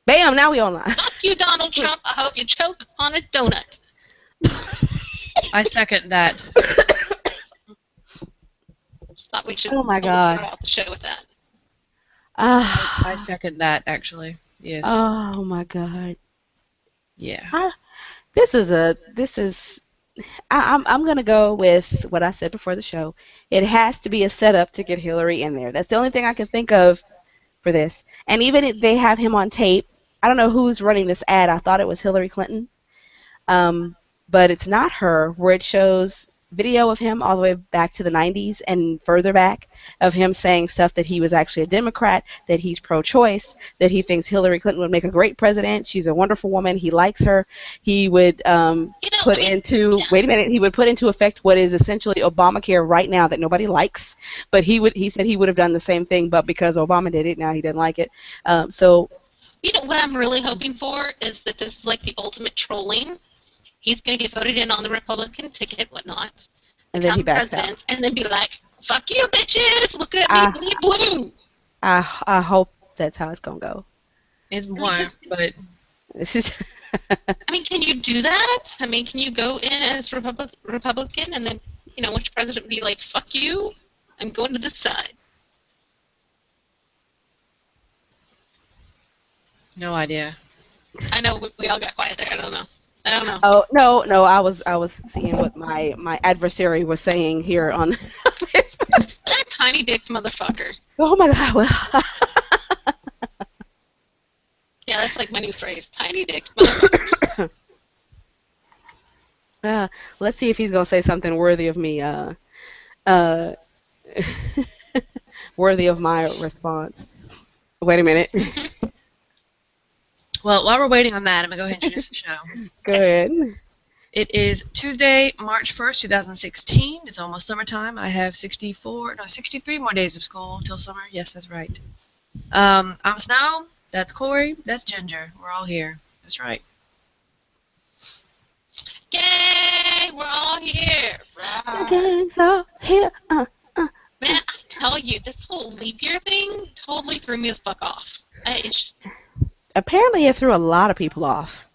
Bam! Now we online. Fuck you, Donald Trump. I hope you choke on a donut. I second that. Just thought we should Oh my totally God. start off the show with that. I second that, actually. Yes. Oh my God. Yeah. I'm gonna go with what I said before the show. It has to be a setup to get Hillary in there. That's the only thing I can think of for this. And even if they have him on tape, I don't know who's running this ad. I thought it was Hillary Clinton. Um, but it's not her, where it shows video of him all the way back to the 90s and further back of him saying stuff that he was actually a Democrat, that he's pro-choice, that he thinks Hillary Clinton would make a great president. She's a wonderful woman. He likes her. He would wait a minute, he would put into effect what is essentially Obamacare right now that nobody likes. But he said he would have done the same thing, but because Obama did it, now he doesn't like it. So You know what I'm really hoping for is that this is like the ultimate trolling. He's going to get voted in on the Republican ticket, whatnot, and then he become backs president, out. and then be like, fuck you, bitches, look at me, bleed blue. I hope that's how it's gonna go. It's more, but This is I mean, can you do that? I mean, can you go in as Republican and then, which president be like, fuck you, I'm going to this side? no idea. I know we all got quiet there. I don't know. Oh no, I was seeing what my adversary was saying here on Facebook. That tiny dick motherfucker. Oh my God! Well, Yeah, that's like my new phrase. Tiny dick motherfuckers. let's see if he's gonna say something worthy of me. Uh, worthy of my response. Wait a minute. Well, while we're waiting on that, I'm going to go ahead and introduce the show. Go ahead. It is Tuesday, March 1st, 2016. It's almost summertime. I have 63 more days of school till summer. Yes, that's right. I'm Snow. That's Corey. That's Ginger. We're all here. That's right. Yay! We're all here. The gang's all here. Man, I tell you, this whole leap year thing totally threw me the fuck off. Apparently, it threw a lot of people off.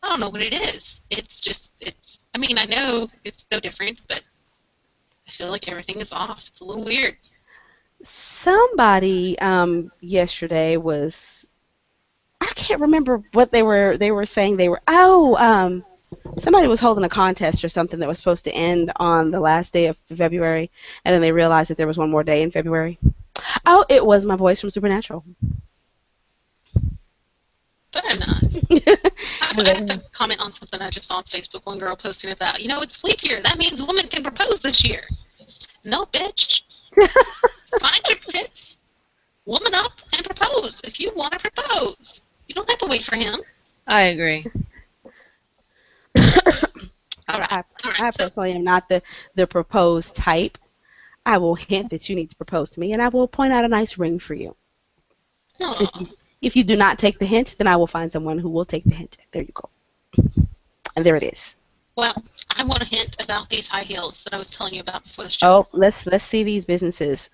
I don't know what it is. I mean, I know it's no different, but I feel like everything is off. It's a little weird. Somebody yesterday was, I can't remember what they were saying. Somebody was holding a contest or something that was supposed to end on the last day of February, and then they realized that there was one more day in February. Oh, it was my voice from Supernatural. Fair enough. I have to comment on something I just saw on Facebook. One girl posting about, it's leap year. That means women can propose this year. No, bitch. Find your prince, woman up, and propose if you want to propose. You don't have to wait for him. I agree. All right. I personally am not the proposed type. I will hint that you need to propose to me, and I will point out a nice ring for you. If you do not take the hint, then I will find someone who will take the hint. There you go. And there it is. Well, I want a hint about these high heels that I was telling you about before the show. Oh, let's see these businesses.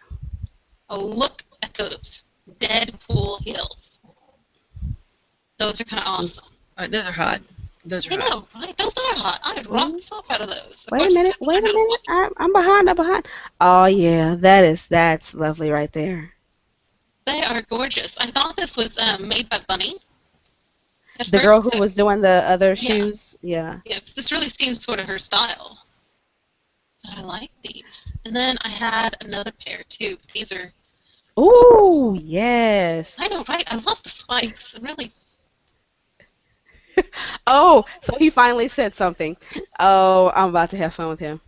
Oh, look at those Deadpool heels. Those are kind of awesome. Those are hot. Those are hot. I know, right? Those are hot. I'd rock the fuck out of those. Wait a minute. I'm behind. Oh yeah, that's lovely right there. They are gorgeous. I thought this was made by Bunny. The girl who was doing the other shoes? Yeah. Yeah, this really seems sort of her style. But I like these. And then I had another pair, too. These are... Ooh, yes. I know, right? I love the spikes. Really... Oh, so he finally said something. Oh, I'm about to have fun with him.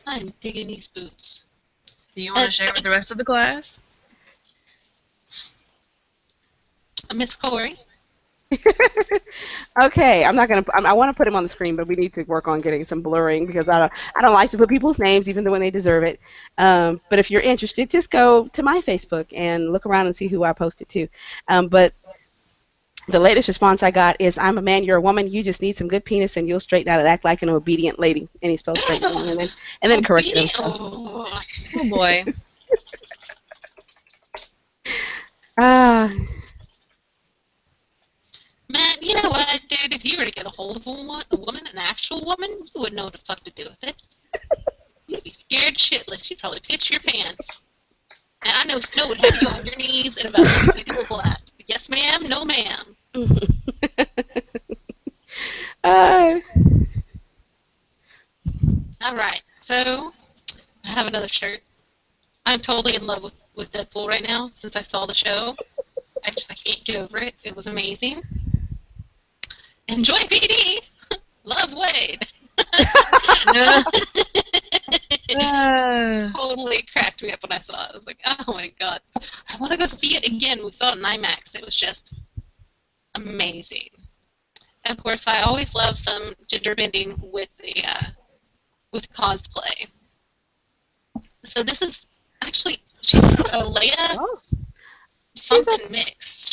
I'm digging these boots. Do you want to share with the rest of the class? Miss Corey. Okay, I'm not gonna. I want to put him on the screen, but we need to work on getting some blurring because I don't like to put people's names even though when they deserve it. But if you're interested, just go to my Facebook and look around and see who I posted to. But the latest response I got is, "I'm a man, you're a woman. You just need some good penis, and you'll straighten out and act like an obedient lady." And he spelled straight and then corrected himself. Oh boy. get a hold of a woman, an actual woman, you wouldn't know what the fuck to do with it. You'd be scared shitless. You'd probably piss your pants. And I know Snow would have you on your knees in about 2 seconds flat. Yes, ma'am. No, ma'am. uh, All right. So I have another shirt. I'm totally in love with Deadpool right now since I saw the show. I can't get over it. It was amazing. Enjoy PD. Love Wade. Totally cracked me up when I saw it. I was like, oh my god. I want to go see it again. We saw it in IMAX. It was just amazing. And of course, I always love some gender bending with the with cosplay. So this is actually she's a Leia oh, something mixed.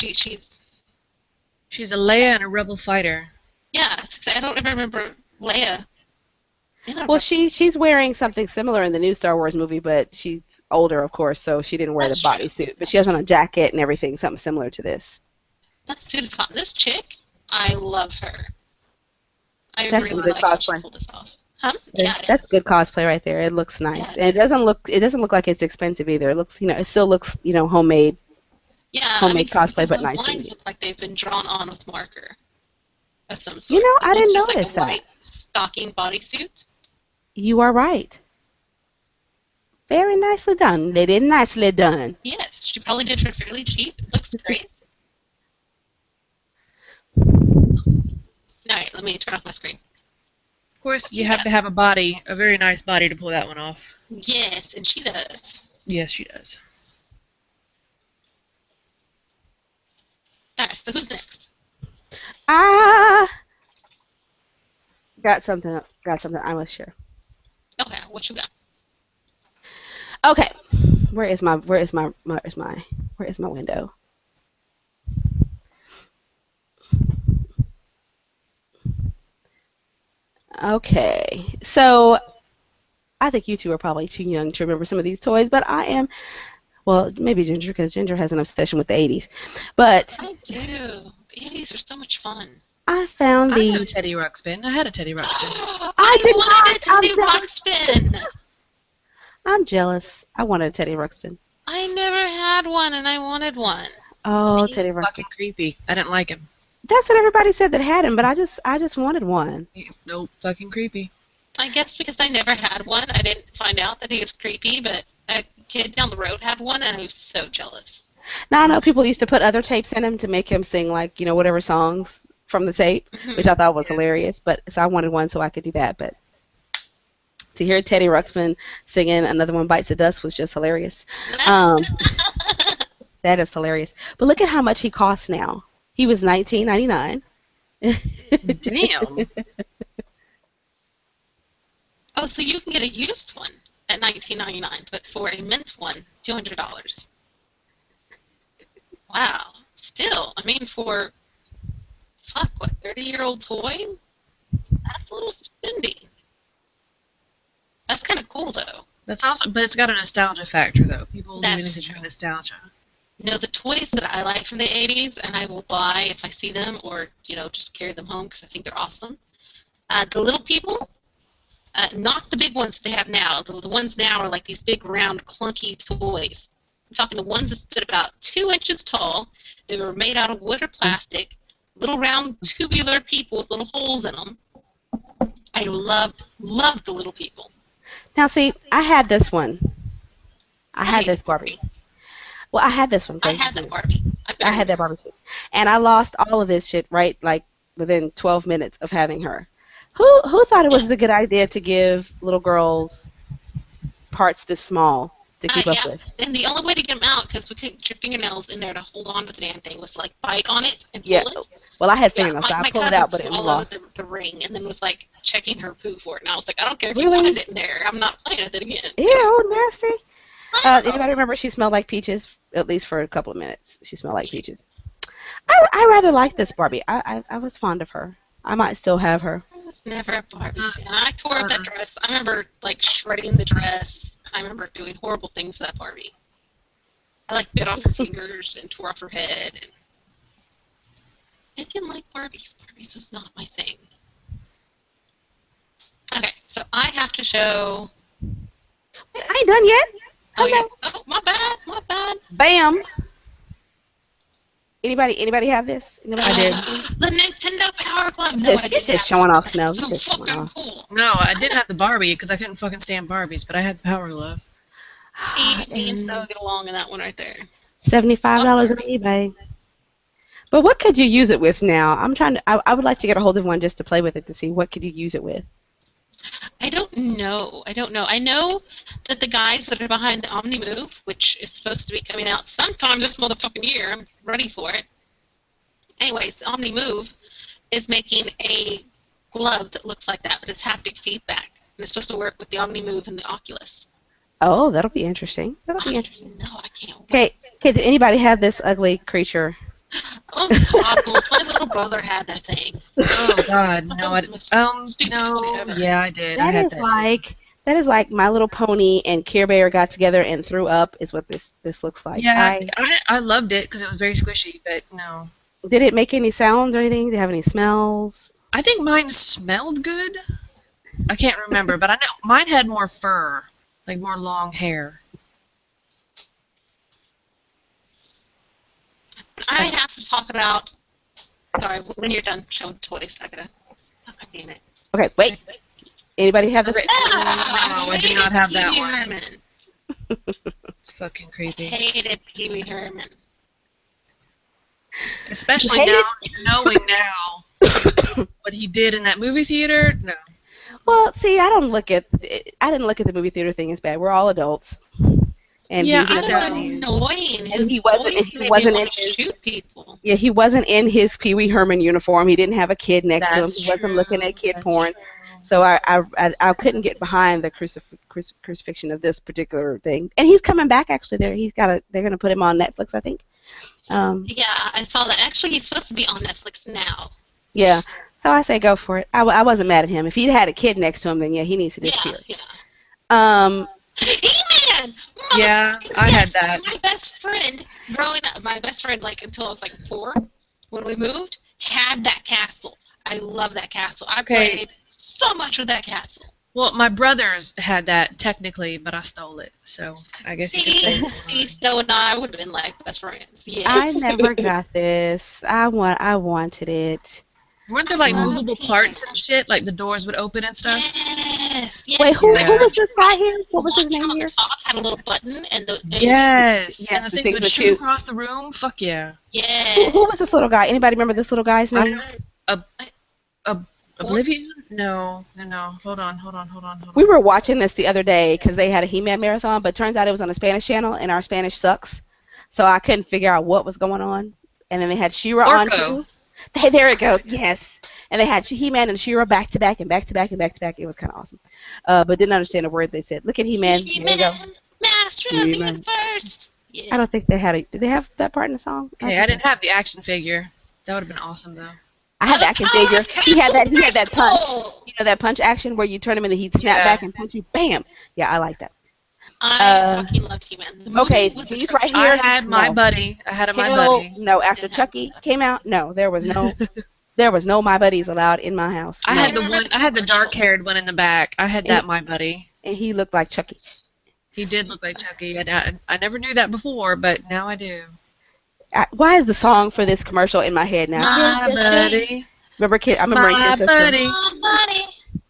She's a Leia and a rebel fighter. Yeah. I don't ever remember Leia. well, she's wearing something similar in the new Star Wars movie, but she's older, of course, so she didn't wear That's the true. bodysuit. But she has on a jacket and everything, something similar to this. That suit is hot. This chick, I love her. I That's some really good like how she cosplay. pulled this off. Huh? Yeah, it That's is. good cosplay right there. It looks Yeah, nice, it and is. it doesn't look like it's expensive either. It looks, it still looks, Yeah, I mean, homemade cosplay, because but those nice and lines neat. look like they've been drawn on with marker of some sort. It I looks didn't just like a notice that. white stocking bodysuit. You are right. Very nicely done. They did nicely done. Yes, she probably did her fairly cheap. It looks great. All right, let me turn off my screen. Of course, you have to have a very nice body to pull that one off. Yes, and she does. Yes, she does. All right, so who's next? Ah, got something. Got something I must share. Okay, what you got? Okay, where is my window? Okay, so I think you two are probably too young to remember some of these toys, but I am. Well, maybe Ginger, because Ginger has an obsession with the 80s. But I do. The 80s are so much fun. I found I have a these. Teddy Ruxpin. I had a Teddy Ruxpin. I I did wanted a not. I'm Teddy jealous. Ruxpin. I'm jealous. I wanted a Teddy Ruxpin. I never had one, and I wanted one. Oh, He was Teddy Ruxpin. fucking creepy. I didn't like him. That's what everybody said that had him, but I just wanted one. Nope, fucking creepy. I guess because I never had one, I didn't find out that he was creepy, but a kid down the road had one, and I was so jealous. Now I know people used to put other tapes in him to make him sing like whatever songs from the tape, which Hmm. I thought was Yeah. hilarious. But so I wanted one so I could do that. But to hear Teddy Ruxpin singing "Another One Bites the Dust" was just hilarious. Um, that is hilarious. But look at how much he costs now. He was $19.99. Damn. Oh, so you can get a used one at $19.99, but for a mint one, $200. Wow. Still, I mean, for fuck, what, 30-year-old toy? That's a little spendy. That's kind of cool, though. That's awesome, but it's got a nostalgia factor, though. People do That's anything true. for nostalgia. The toys that I like from the 80s, and I will buy if I see them, or just carry them home because I think they're awesome. The little people, not the big ones they have now. The ones now are like these big, round, clunky toys. I'm talking the ones that stood about 2 inches tall. They were made out of wood or plastic. Little round tubular people with little holes in them. I loved the little people. Now see, I had this one. I I had this hated Barbie. Barbie. Well, I had this one I because had that Barbie. I I better had that remember. Barbie too, and I lost all of this shit right like within 12 minutes of having her. Who thought it Yeah. was a good idea to give little girls parts this small to keep up Yeah. with? And the only way to get them out, because we couldn't get your fingernails in there to hold on to the damn thing, was to, like, bite on it and Yeah. pull it. Well, I had Yeah, fingernails, so I my pulled it cousin out, but it was swallowed lost. the ring and then was like checking her poo for it, and I was like, I don't care if you Really? find it in there, I'm not playing with it again. Ew, nasty. I Anybody know. remember she smelled like peaches? At least for a couple of minutes, she smelled like peaches. I rather like this Barbie. I was fond of her. I might still have her. I was never a Barbie Uh, fan. I tore up that uh, dress. I remember like shredding the dress. I remember doing horrible things to that Barbie. I like bit off her fingers and tore off her head. And I didn't like Barbies. Barbies was not my thing. Okay, so I have to show. Wait, I ain't done yet. Oh, yeah. Hello. Oh, my bad. My bad. Bam. Anybody have this? Nobody I have did. this one? The Nintendo Power Glove. No, I You're didn't just have it. showing off, But it's Snow. You're so just showing fucking off. cool. No, I did have the Barbie because I couldn't fucking stand Barbies, but I had the Power Glove. See, me and Snow And get along in that one right there. Fuck $75 on Barbie. eBay. But what could you use it with now? I'm trying to. I would like to get a hold of one just to play with it to see what could you use it with. I don't know. I don't know. I know that the guys that are behind the Omni Move, which is supposed to be coming out sometime this motherfucking year, I'm ready for it. Anyways, Omni Move is making a glove that looks like that, but it's haptic feedback. And it's supposed to work with the Omni Move and the Oculus. Oh, that'll be interesting. That'll be I interesting. know, I can't wait. Okay. Did anybody have this ugly creature? Oh, Popples, my little brother had that thing. Oh God, That no, was the most stupid toy no, ever. yeah, I did. I That had is that too. like that is like My Little Pony and Care Bear got together and threw up. Is what this looks like. Yeah, I I loved it because it was very squishy, but no. Did it make any sounds or anything? Did it have any smells? I think mine smelled good. I can't remember, but I know mine had more fur, like more long hair. I have to talk about. Sorry, when you're done showing toys, I gotta. Oh, damn it. Okay, wait. Anybody have this? Okay. No, I did not have that Pee Wee one. Herman. It's fucking creepy. Hated Pee Wee Herman. Especially Hate now, it? knowing now what he did in that movie theater. No. Well, see, I didn't look at the movie theater thing as bad. We're all adults, and Yeah, he's an I So adult know. man, annoying. and His voice he made me wasn't in want to his shoot people. yeah he wasn't in his Pee Wee Herman uniform. He didn't have a kid next to him. That's He wasn't true. looking at kid That's porn. true. So I couldn't get behind the crucifixion of this particular thing. And he's coming back actually. They're gonna put him on Netflix, I think. Um, Yeah, I saw that. Actually, he's supposed to be on Netflix now. yeah. So I say go for it. I wasn't mad at him. If he'd had a kid next to him, then yeah, he needs to Yeah, disappear. yeah. Um, He-Man! Yeah, I had that. My best friend, growing up, my best friend, like, until I was, like, 4, when we moved, had that castle. I love that castle. I Okay. played so much with that castle. Well, my brothers had that technically, but I stole it. So I guess you could say. See, Snow and I would have been, like, best friends. Yeah. I never got this. I wanted it. Weren't there I like love movable He-Man. parts and shit? Like the doors would open and stuff? Yes, yes. Wait, who Yeah. was this guy here? The What was his one name on the here? top had a little button, and the Yes. Yes, And the the things things would would shoot shoot. across the room? Fuck yeah. yeah. Who was this little guy? Anybody remember this little guy's I name? know. Oblivion? No. Hold on. We were watching this the other day because they had a He-Man marathon, but turns out it was on a Spanish channel, and our Spanish sucks, so I couldn't figure out what was going on. And then they had She-Ra on Orko. too. Hey, there it goes. Yes. And they had He-Man and She-Ra back to back and back to back and back to back. It was kind of awesome, but didn't understand a word they said. Look at He-Man. There you go. He-Man, Master of the He-Man. Universe. I Yeah. don't think they had it. Did they have that part in the song? Okay, I didn't have the action figure. That would have been awesome though. I had the action figure. He had that punch. Oh, You know that punch action where you turn him and he'd snap Yeah. back and punch you. Bam. Yeah, I like that. I fucking loved He-Man. The movie Okay, was these atrocious. right here. I had my No. buddy. I had a my Hell, buddy. no. After Chucky came out, no, there was no My Buddies allowed in my house. I No. had the dark haired one in the back. I had that my buddy. And he looked like Chucky. He did look like Chucky, and I never knew that before, but now I do. Why is the song for this commercial in my head now? My Kid Sister. buddy, Remember Kid? I remember in my Kid Sister. buddy. Oh, buddy.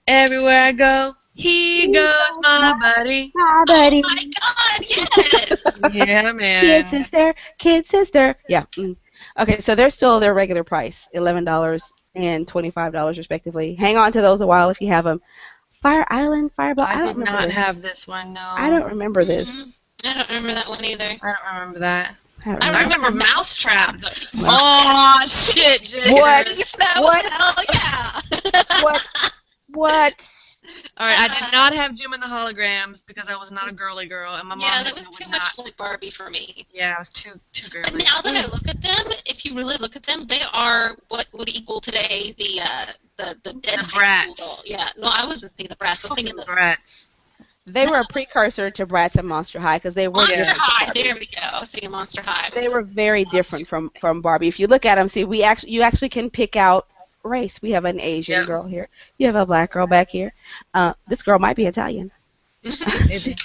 Everywhere I go, he goes, my buddy. My buddy. Oh my God, yes. Yeah, Kid man. Sister. Kid Sister. Yeah. Okay, so they're still their regular price, $11 and $25 respectively. Hang on to those a while if you have them. Fire Island, Fireball. I don't did remember not this. have this one, no. I don't remember this. I don't remember that one either. I don't remember that. I don't I remember. remember Mousetrap. Oh, shit, Jason. What? Snow, What? hell yeah. What? All right, I did not have Jim and the Holograms because I was not a girly girl, and my mom Yeah, knew that was I too would much not. like Barbie for me. Yeah, I was too But girly. now that I look at them, if you really look at them, they are what would equal today the dead The high school Bratz. doll. Yeah, no, I wasn't thinking the Bratz. I was thinking Fucking the brats. They were a precursor to Bratz and Monster High because they were Monster different. from High. Barbie. There we go. I was thinking Monster High. They were very different from Barbie. If you look at them, see, you actually can pick out race. We have an Asian Yep. girl here. You have a black girl back here. This girl might be Italian. Maybe.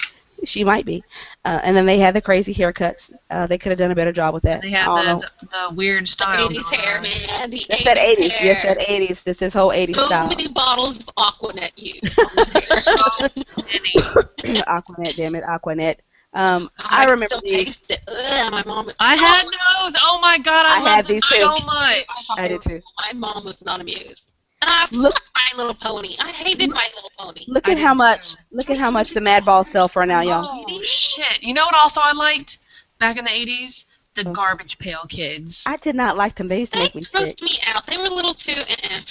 She might be. And then they had the crazy haircuts. They could have done a better job with And that. they I had don't know. the weird The style 80s going hair, on. man. The That's that 80s 80s. Yes, hair. that 80s. This is whole 80s So style. many bottles of Aquanet used on my hair. So many. Aquanet, damn it, Aquanet. God, I I can remember still these. taste it. Ugh, my mom. I had those. Oh my god, I I love had them these too. so much. I did too. My mom was not amused. Ah, Look, fuck My Little Pony. I hated My Little Pony. look I at did how too. much. Look at how much the Mad Balls sell for now, y'all. Oh shit! You know what? Also, I liked back in the '80s the Oh. Garbage Pail Kids. I did not like them. They used to They make me sick. grossed me out. They were a little too.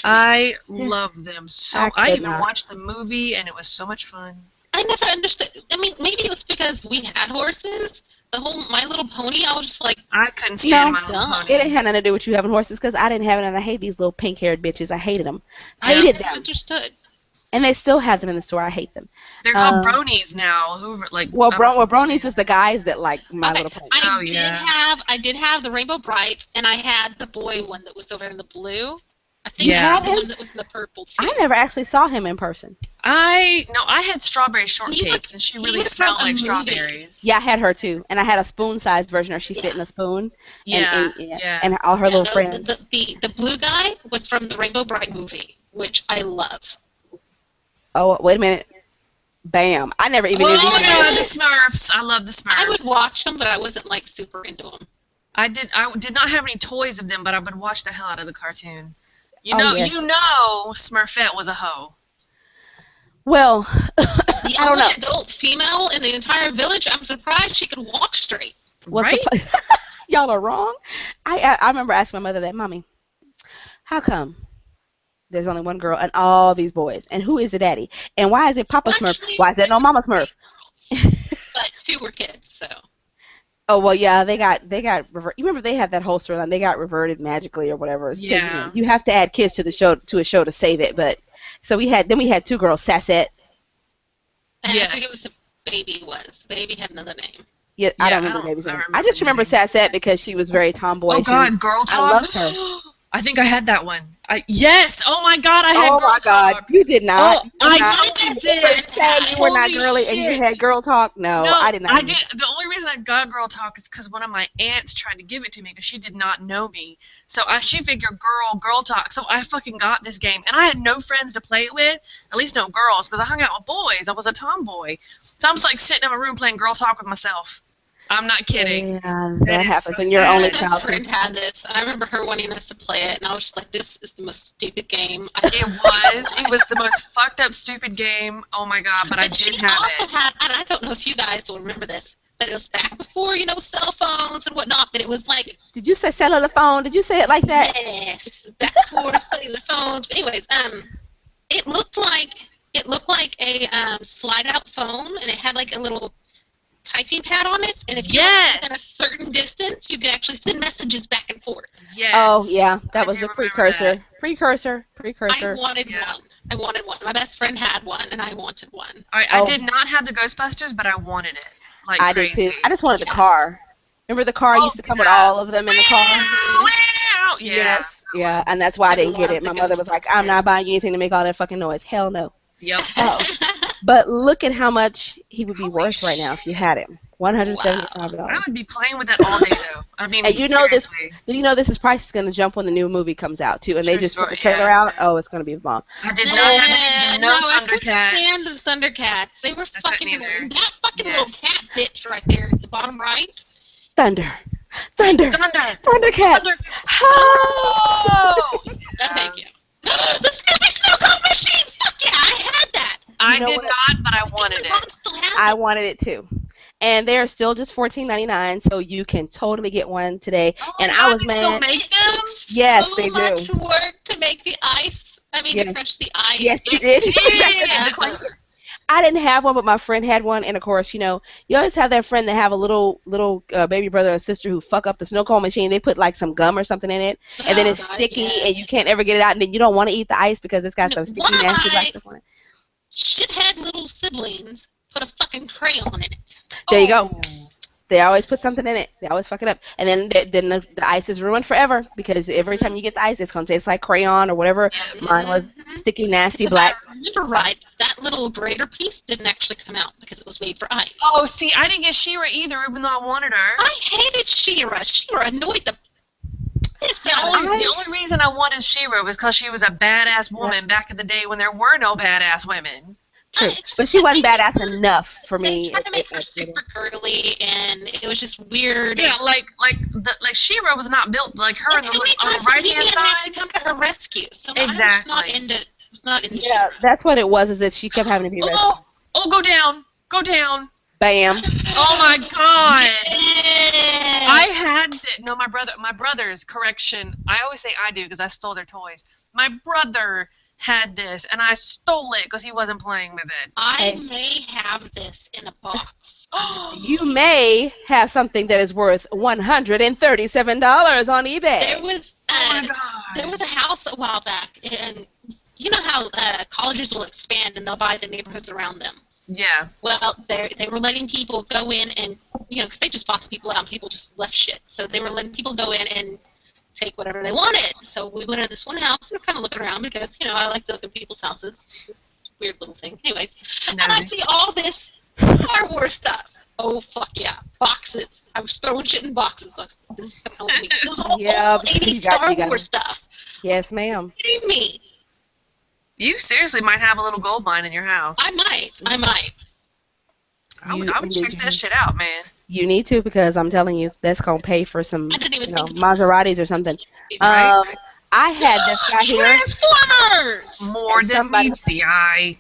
I love them so. I I could even not. watched the movie, and it was so much fun. I never understood. I mean, maybe it was because we had horses. The whole My Little Pony, I was just like, I couldn't stand No, My Little dumb. Pony. it didn't have nothing to do with you having horses because I didn't have it, and I hate these little pink-haired bitches. I hated them. I Hated never them. understood. And they still have them in the store. I hate them. They're called Uh, bronies now. Who like? Well, I don't bronies understand. is the guys that like My Okay, Little Pony. Oh, I did yeah. have the Rainbow Brights, and I had the boy one that was over in the blue. I think Yeah. I had the one that was in the purple too. I never actually saw him in person. I had strawberry He shortcake, was- and she he really was smelled from a like movie. strawberries. Yeah, I had her too, and I had a spoon-sized version where she fit Yeah. in a spoon, Yeah. and all her little no, friends. the blue guy was from the Rainbow Bright movie, which I love. Oh, wait a minute. Bam! I never even Oh knew my these. god, the Smurfs! I love the Smurfs. I would watch them, but I wasn't like super into them. I did not have any toys of them, but I would watch the hell out of the cartoon. You Oh, know, yes. Smurfette was a hoe. Well, The I don't only know. adult female in the entire village, I'm surprised she could walk straight. What's Right? the y'all are wrong. I remember asking my mother that, Mommy, how come there's only one girl and all these boys, and who is the daddy, and why is it Papa Smurf? Actually, Why is there no Mama Smurf? girls, but two were kids, so. Oh well, yeah, they got you remember they had that whole storyline. They got reverted magically or whatever. It's 'cause, Yeah. you have to add kids to a show to save it. But so we had two girls, Sassette. And I think it was Yes. the baby was. The baby had another name. Yeah, I Yeah, don't remember baby's I name. remember I just the remember name. Sassette because she was very tomboyish. Oh and god, Girl I Talk. loved her. I think I had that one. Yes. Oh my god, I had Oh Girl my God, Talk. you did not. Oh, You did I not. totally You did. said you were not Holy girly and you shit. had girl talk. No, I did not. I did. The only reason I got Girl Talk is because one of my aunts tried to give it to me because she did not know me. So she figured Girl Talk. So I fucking got this game, and I had no friends to play it with, at least no girls, because I hung out with boys. I was a tomboy. So I'm just like sitting in my room playing Girl Talk with myself. I'm not kidding. Yeah, That that is happens so when you're sad. only My best child. friend had this, and I remember her wanting us to play it, and I was just like, this is the most stupid game. It was the most fucked up, stupid game. Oh my god, but I But did she have also it. had, and I don't know if you guys will remember this, but it was back before, cell phones and whatnot, but it was like, Did you say cellular phone? Did you say it like that? yes, back before cellular phones. But anyways, it looked like a slide-out phone, and it had like a little typing pad on it, and if you were within a Yes. certain distance, you could actually send messages back and forth. Yes. Oh yeah, that I was do the remember precursor. that. Precursor. I wanted Yeah. one. I wanted one. My best friend had one, and I wanted one. I Oh. did not have the Ghostbusters, but I wanted it. Like I crazy. did too. I just wanted the Yeah. car. Remember the car Oh, used to come with yeah. all of them in the car? Yeah. Yes. Yeah, and that's why I I didn't get love it. My the mother was like, "I'm Ghostbusters. not buying you anything to make all that fucking noise." Hell no. Yep. Oh. But look at how much he would be Holy worth right now if you had him. $175. I would be playing with that all day though. I mean, And you know this. seriously. You know this price is going to jump when the new movie comes out too, and they True just put the story, trailer yeah. out. Oh, it's going to be a bomb. I did Yeah, not have no I couldn't stand the Thundercats. Thundercats. They were fucking couldn't either. that fucking Yes. little cat bitch right there at the bottom right. Thunder. Thunder. Thundercats. Thundercats. Oh! No, thank you. The Scooby Snow Cone Machine. Fuck yeah, I had that. I know did what? not, but I wanted My mom it. still has I it. wanted it too. And they're still just $14.99, so you can totally get one today. Oh my And God, I was they still mad. make It them? took Yes, so they do. much work to make the ice. I mean, Yes. to crush the ice. Yes, you It did. did. I didn't have one, but my friend had one. And of course, you always have that friend that have a little baby brother or sister who fuck up the snow cone machine. They put like some gum or something in it, and then Oh, it's God, sticky, yes. and you can't ever get it out. And then you don't want to eat the ice because it's got No, some sticky, one of nasty black my- stuff on it. Shithead little siblings put a fucking crayon in it. There you go. They always put something in it. They always fuck it up. And then the ice is ruined forever because every time you get the ice, it's going to taste like crayon or whatever. Mine was sticky, nasty, If I black. remember right, that little grater piece didn't actually come out because it was made for ice. Oh, see, I didn't get She-Ra either, even though I wanted her. I hated She-Ra. She-Ra annoyed the The only reason I wanted She-Ra was because she was a badass woman back in the day when there were no badass women. True. But she wasn't badass enough for me. They tried to make her super girly, and it was just weird. Yeah, like She-Ra was not built like her on the right hand had side. to come to her rescue. So Exactly. I was not into Yeah, She-Ra. that's what it was. Is that she kept having to be rescued. Oh, go down. Bam. Oh my God. Yeah. I had my brother's correction. I always say I do because I stole their toys. My brother had this, and I stole it because he wasn't playing with it. I may have this in a box. You may have something that is worth $137 on eBay. There was a house a while back, and you know how colleges will expand and they'll buy the neighborhoods around them. Yeah. Well, they were letting people go in and, because they just bought the people out and people just left shit. So they were letting people go in and take whatever they wanted. So we went to this one house and we're kind of looking around because, I like to look at people's houses. Weird little thing. Anyways, and I see all this Star Wars stuff. Oh, fuck yeah. Boxes. I was throwing shit in boxes. This is coming on me. It was all old 80s Star Wars stuff. Yes, ma'am. Are you kidding me? You seriously might have a little gold mine in your house. I might. I would check that shit out, man. You need to, because I'm telling you, that's gonna pay for some, I didn't even think Maseratis or something. Right. I had this guy here. Transformers! More than meets the eye.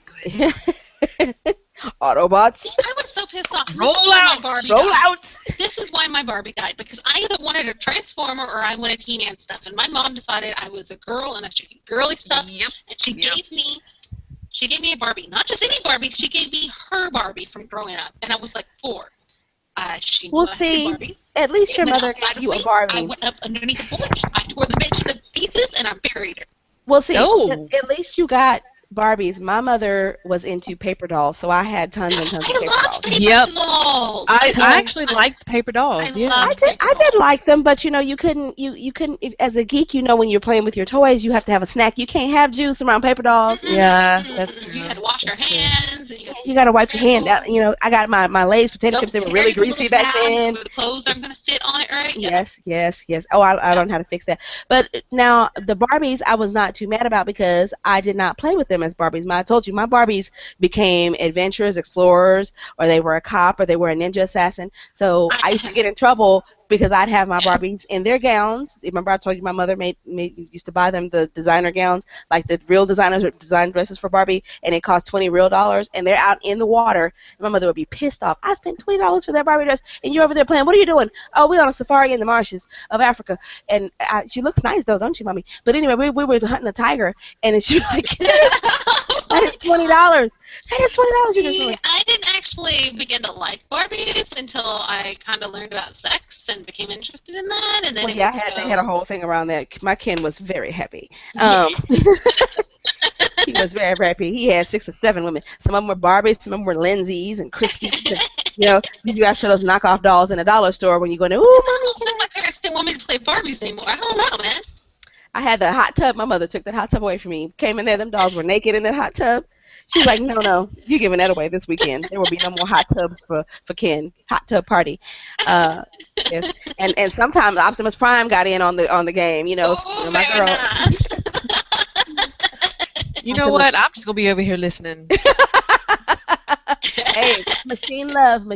Autobots. I was so pissed off. Roll out! This is why my Barbie died, because I either wanted a Transformer or I wanted He-Man stuff, and my mom decided I was a girl and I should get girly stuff, and she gave me a Barbie. Not just any Barbie, she gave me her Barbie from growing up, and I was like 4. She knew I had Barbies. At least your mother gave you a Barbie. I went up underneath the porch, I tore the bitch into pieces, and I buried her. Well, see, at least you got Barbies. My mother was into paper dolls, so I had tons and tons of paper dolls. Paper dolls. I actually liked paper dolls. I did like them, but you couldn't as a geek, when you're playing with your toys, you have to have a snack. You can't have juice around paper dolls. Yeah, that's true. You had to wash your hands. You got to wipe your hand out. I got my Lay's potato chips. They were really greasy back then. The clothes aren't going to fit on it, right? Yes. Oh, I don't know how to fix that. But now the Barbies, I was not too mad about because I did not play with them as Barbies. I told you, my Barbies became adventurers, explorers, or they were a cop, or they were a ninja assassin. So I used to get in trouble because I'd have my Barbies in their gowns. Remember I told you my mother used to buy them the designer gowns, like the real designers or design dresses for Barbie, and it cost $20 real, and they're out in the water. And my mother would be pissed off. I spent $20 for that Barbie dress, and you're over there playing. What are you doing? Oh, we're on a safari in the marshes of Africa. And she looks nice, though, don't she, Mommy? But anyway, we were hunting a tiger, and she's like, that is $20. That is $20 you just doing. I didn't actually begin to like Barbies until I kind of learned about sex and became interested in that. And then they had a whole thing around that. My Ken was very happy. He was very happy. He had 6 or 7 women. Some of them were Barbies, some of them were Lindsay's and Christie's. You ask for those knockoff dolls in a dollar store when you go, ooh, Mommy. My parents didn't want me to play Barbies anymore. I don't know, man. I had the hot tub. My mother took that hot tub away from me. Came in there, them dolls were naked in that hot tub. She's like, no, you're giving that away this weekend. There will be no more hot tubs for Ken. Hot tub party. Yes. And sometimes Optimus Prime got in on the game. My girl. Nice. You know what? I'm just gonna be over here listening. Hey, machine love.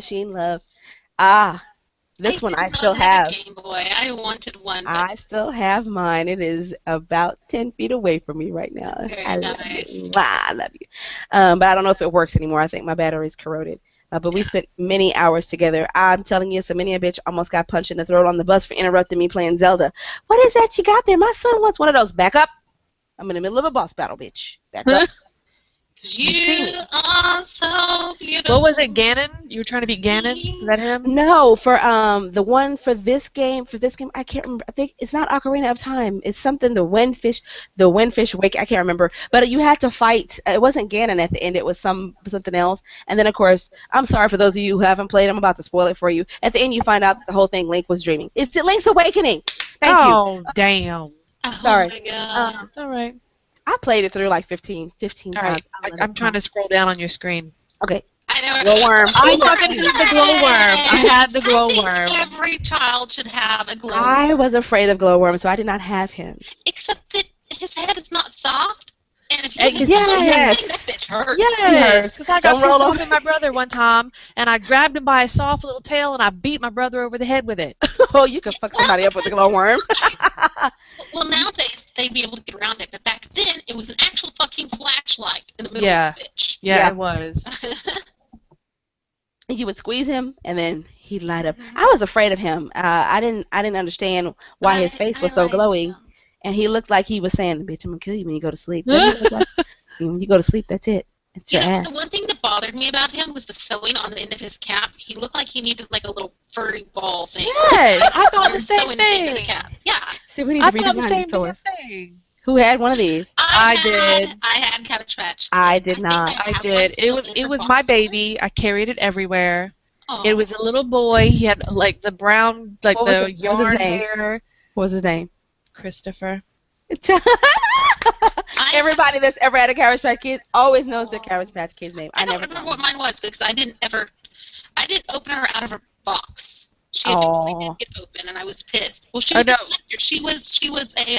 This one I still have. Game Boy. I wanted one. I still have mine. It is about 10 feet away from me right now. Very nice. I love you. But I don't know if it works anymore. I think my battery's corroded. But we spent many hours together. I'm telling you, so many a bitch almost got punched in the throat on the bus for interrupting me playing Zelda. What is that you got there? My son wants one of those. Back up. I'm in the middle of a boss battle, bitch. Back up. You see You me. are so beautiful. What was it, Ganon? You were trying to beat Ganon? Is that him? No, for the one for this game, I can't remember. I think it's not Ocarina of Time. It's something the Windfish Wake. I can't remember. But you had to fight. It wasn't Ganon at the end. It was something else. And then of course, I'm sorry for those of you who haven't played. I'm about to spoil it for you. At the end, you find out that the whole thing Link was dreaming. It's Link's Awakening. Thank you. Oh, damn. Oh Sorry. my god. It's all right. I played it through like 15 All times. right. I'm trying to scroll down on your screen. Okay. I know. Glowworm. I fucking had the glowworm. I had the I glowworm. think every child should have a glowworm. I was afraid of glowworm, so I did not have him. Except that his head is not soft. And if you Yes. hit someone, Yes. that bitch hurts. Yes, because I got Don't pissed roll off over. at my brother one time, and I grabbed him by his soft little tail, and I beat my brother over the head with it. Oh, you could fuck somebody up with a glowworm. Well, nowadays they'd be able to get around it, but back then it was an actual fucking flashlight in the middle Yeah. of the bitch. Yeah. It was. You would squeeze him, and then he'd light up. I was afraid of him. I didn't understand why his face was so liked glowing, him. and he looked like he was saying, "Bitch, I'm gonna kill you when you go to sleep." Doesn't he look like, when you go to sleep, that's it. It's You your know, ass. the one thing that bothered me about him was the sewing on the end of his cap. He looked like he needed like a little furry ball thing. Yes, I thought the Sewing same it into the thing. cap. Yeah. See, we need I to thought the redesign same these toys. thing. Who had one of these? I did. I had Cabbage Patch. I did think not. I I have did. one still in It her was box my somewhere. baby. I carried it everywhere. Oh. It was a little boy. He had like the brown, like What was the it- what was his yarn name? hair. What was his name? Christopher. Everybody that's ever had a Cabbage Patch Kid always knows their Cabbage Patch Kid's name. I don't never remember know. what mine was because I didn't open her out of her box. She eventually Oh. did get open, and I was pissed. Well, she Oh, was no. a collector. She was a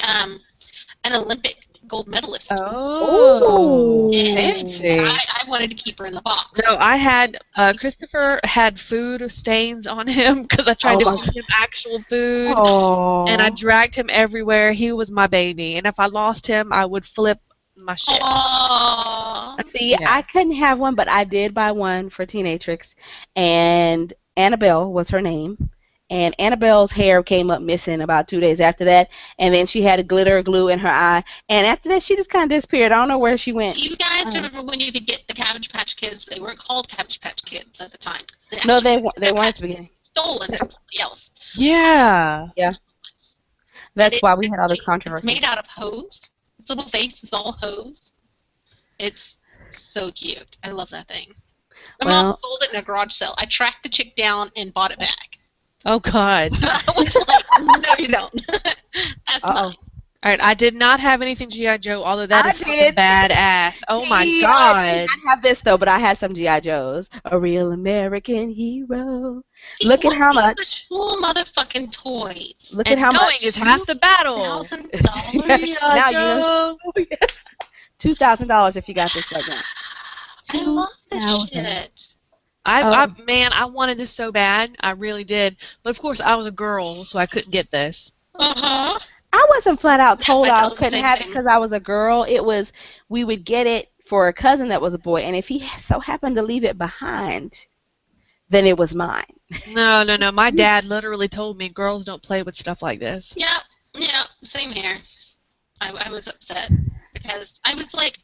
an Olympic gold medalist. Oh, Ooh. fancy. I wanted to keep her in the box. No, I had Christopher had food stains on him because I tried Oh to my feed him actual food, Oh. and I dragged him everywhere. He was my baby, and if I lost him, I would flip my shit. Aww. See, Yeah. I couldn't have one, but I did buy one for Teenatrix, and Annabelle was her name. And Annabelle's hair came up missing about 2 days after that, and then she had a glitter glue in her eye, and after that she just kind of disappeared. I don't know where she went. Do you guys Oh. remember when you could get the Cabbage Patch Kids? They weren't called Cabbage Patch Kids at the time. No, actually they weren't at Patch the beginning. stolen from somebody else. Yeah. That's And why we had all this It's controversy. made out of hose. Its little face is all hose. It's so cute. I love that thing. My mom Well- sold it in a garage sale. I tracked the chick down and bought it back. Oh God. I was like, no, you don't. That's Uh-oh. mine. All right, I did not have anything G.I. Joe, although that I is fucking did. badass. Oh my See, I God. did not have this though, but I had some GI Joes. A real American hero. See, Look at what how is much. the cool motherfucking toys. Look And at how knowing much. is half the battle. $1,000. Now you know. $2,000 if you got this right now. I love this 2,000. shit. Man, I wanted this so bad. I really did. But of course, I was a girl, so I couldn't get this. Uh-huh. I wasn't flat out told I I told the couldn't same have it thing. because I was a girl. It was we would get it for a cousin that was a boy, and if he so happened to leave it behind, then it was mine. No. My dad literally told me girls don't play with stuff like this. Yeah, same here. I was upset because I was like,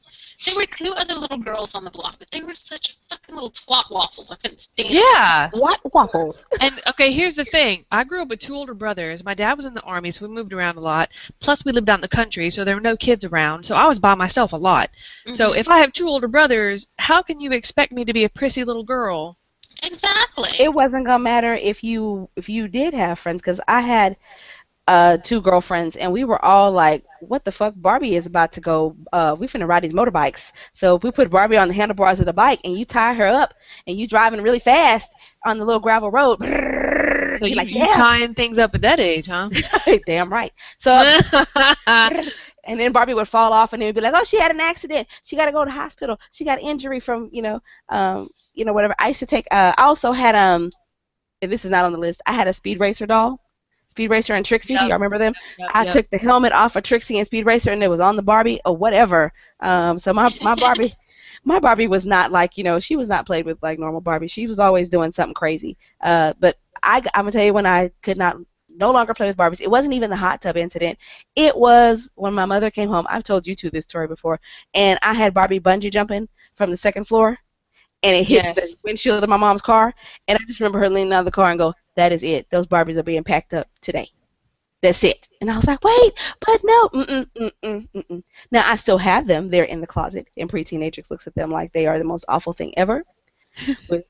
there were two other little girls on the block, but they were such fucking little twat waffles. I couldn't stand it. Yeah. What waffles? And okay, here's the thing. I grew up with two older brothers. My dad was in the army, so we moved around a lot. Plus, we lived out in the country, so there were no kids around. So I was by myself a lot. So Mhm. if I have two older brothers, how can you expect me to be a prissy little girl? Exactly. It wasn't gonna matter if you did have friends, because I had two girlfriends, and we were all like, what the fuck, Barbie is about to go, we finna ride these motorbikes. So if we put Barbie on the handlebars of the bike and you tie her up and you driving really fast on the little gravel road, So you're you, like, you yeah. tying things up at that age, huh? Damn right. So and then Barbie would fall off, and it would be like, oh, she had an accident, she got to go to the hospital, she got an injury from whatever. I used to take I also had and this is not on the list, I had a Speed Racer doll. Speed Racer and Trixie, do y'all remember them? I took the helmet off of Trixie and Speed Racer, and it was on the Barbie or whatever. So my Barbie was not like, she was not played with like normal Barbie. She was always doing something crazy. But I'm gonna tell you when I could no longer play with Barbies. It wasn't even the hot tub incident. It was when my mother came home. I've told you two this story before, and I had Barbie bungee jumping from the second floor, and it hit the Yes. windshield of my mom's car. And I just remember her leaning out of the car and go, "That is it. Those Barbies are being packed up today. That's it." And I was like, "Wait, but no, mm-mm. Now I still have them. They're in the closet." And pre-teenagers looks at them like they are the most awful thing ever, with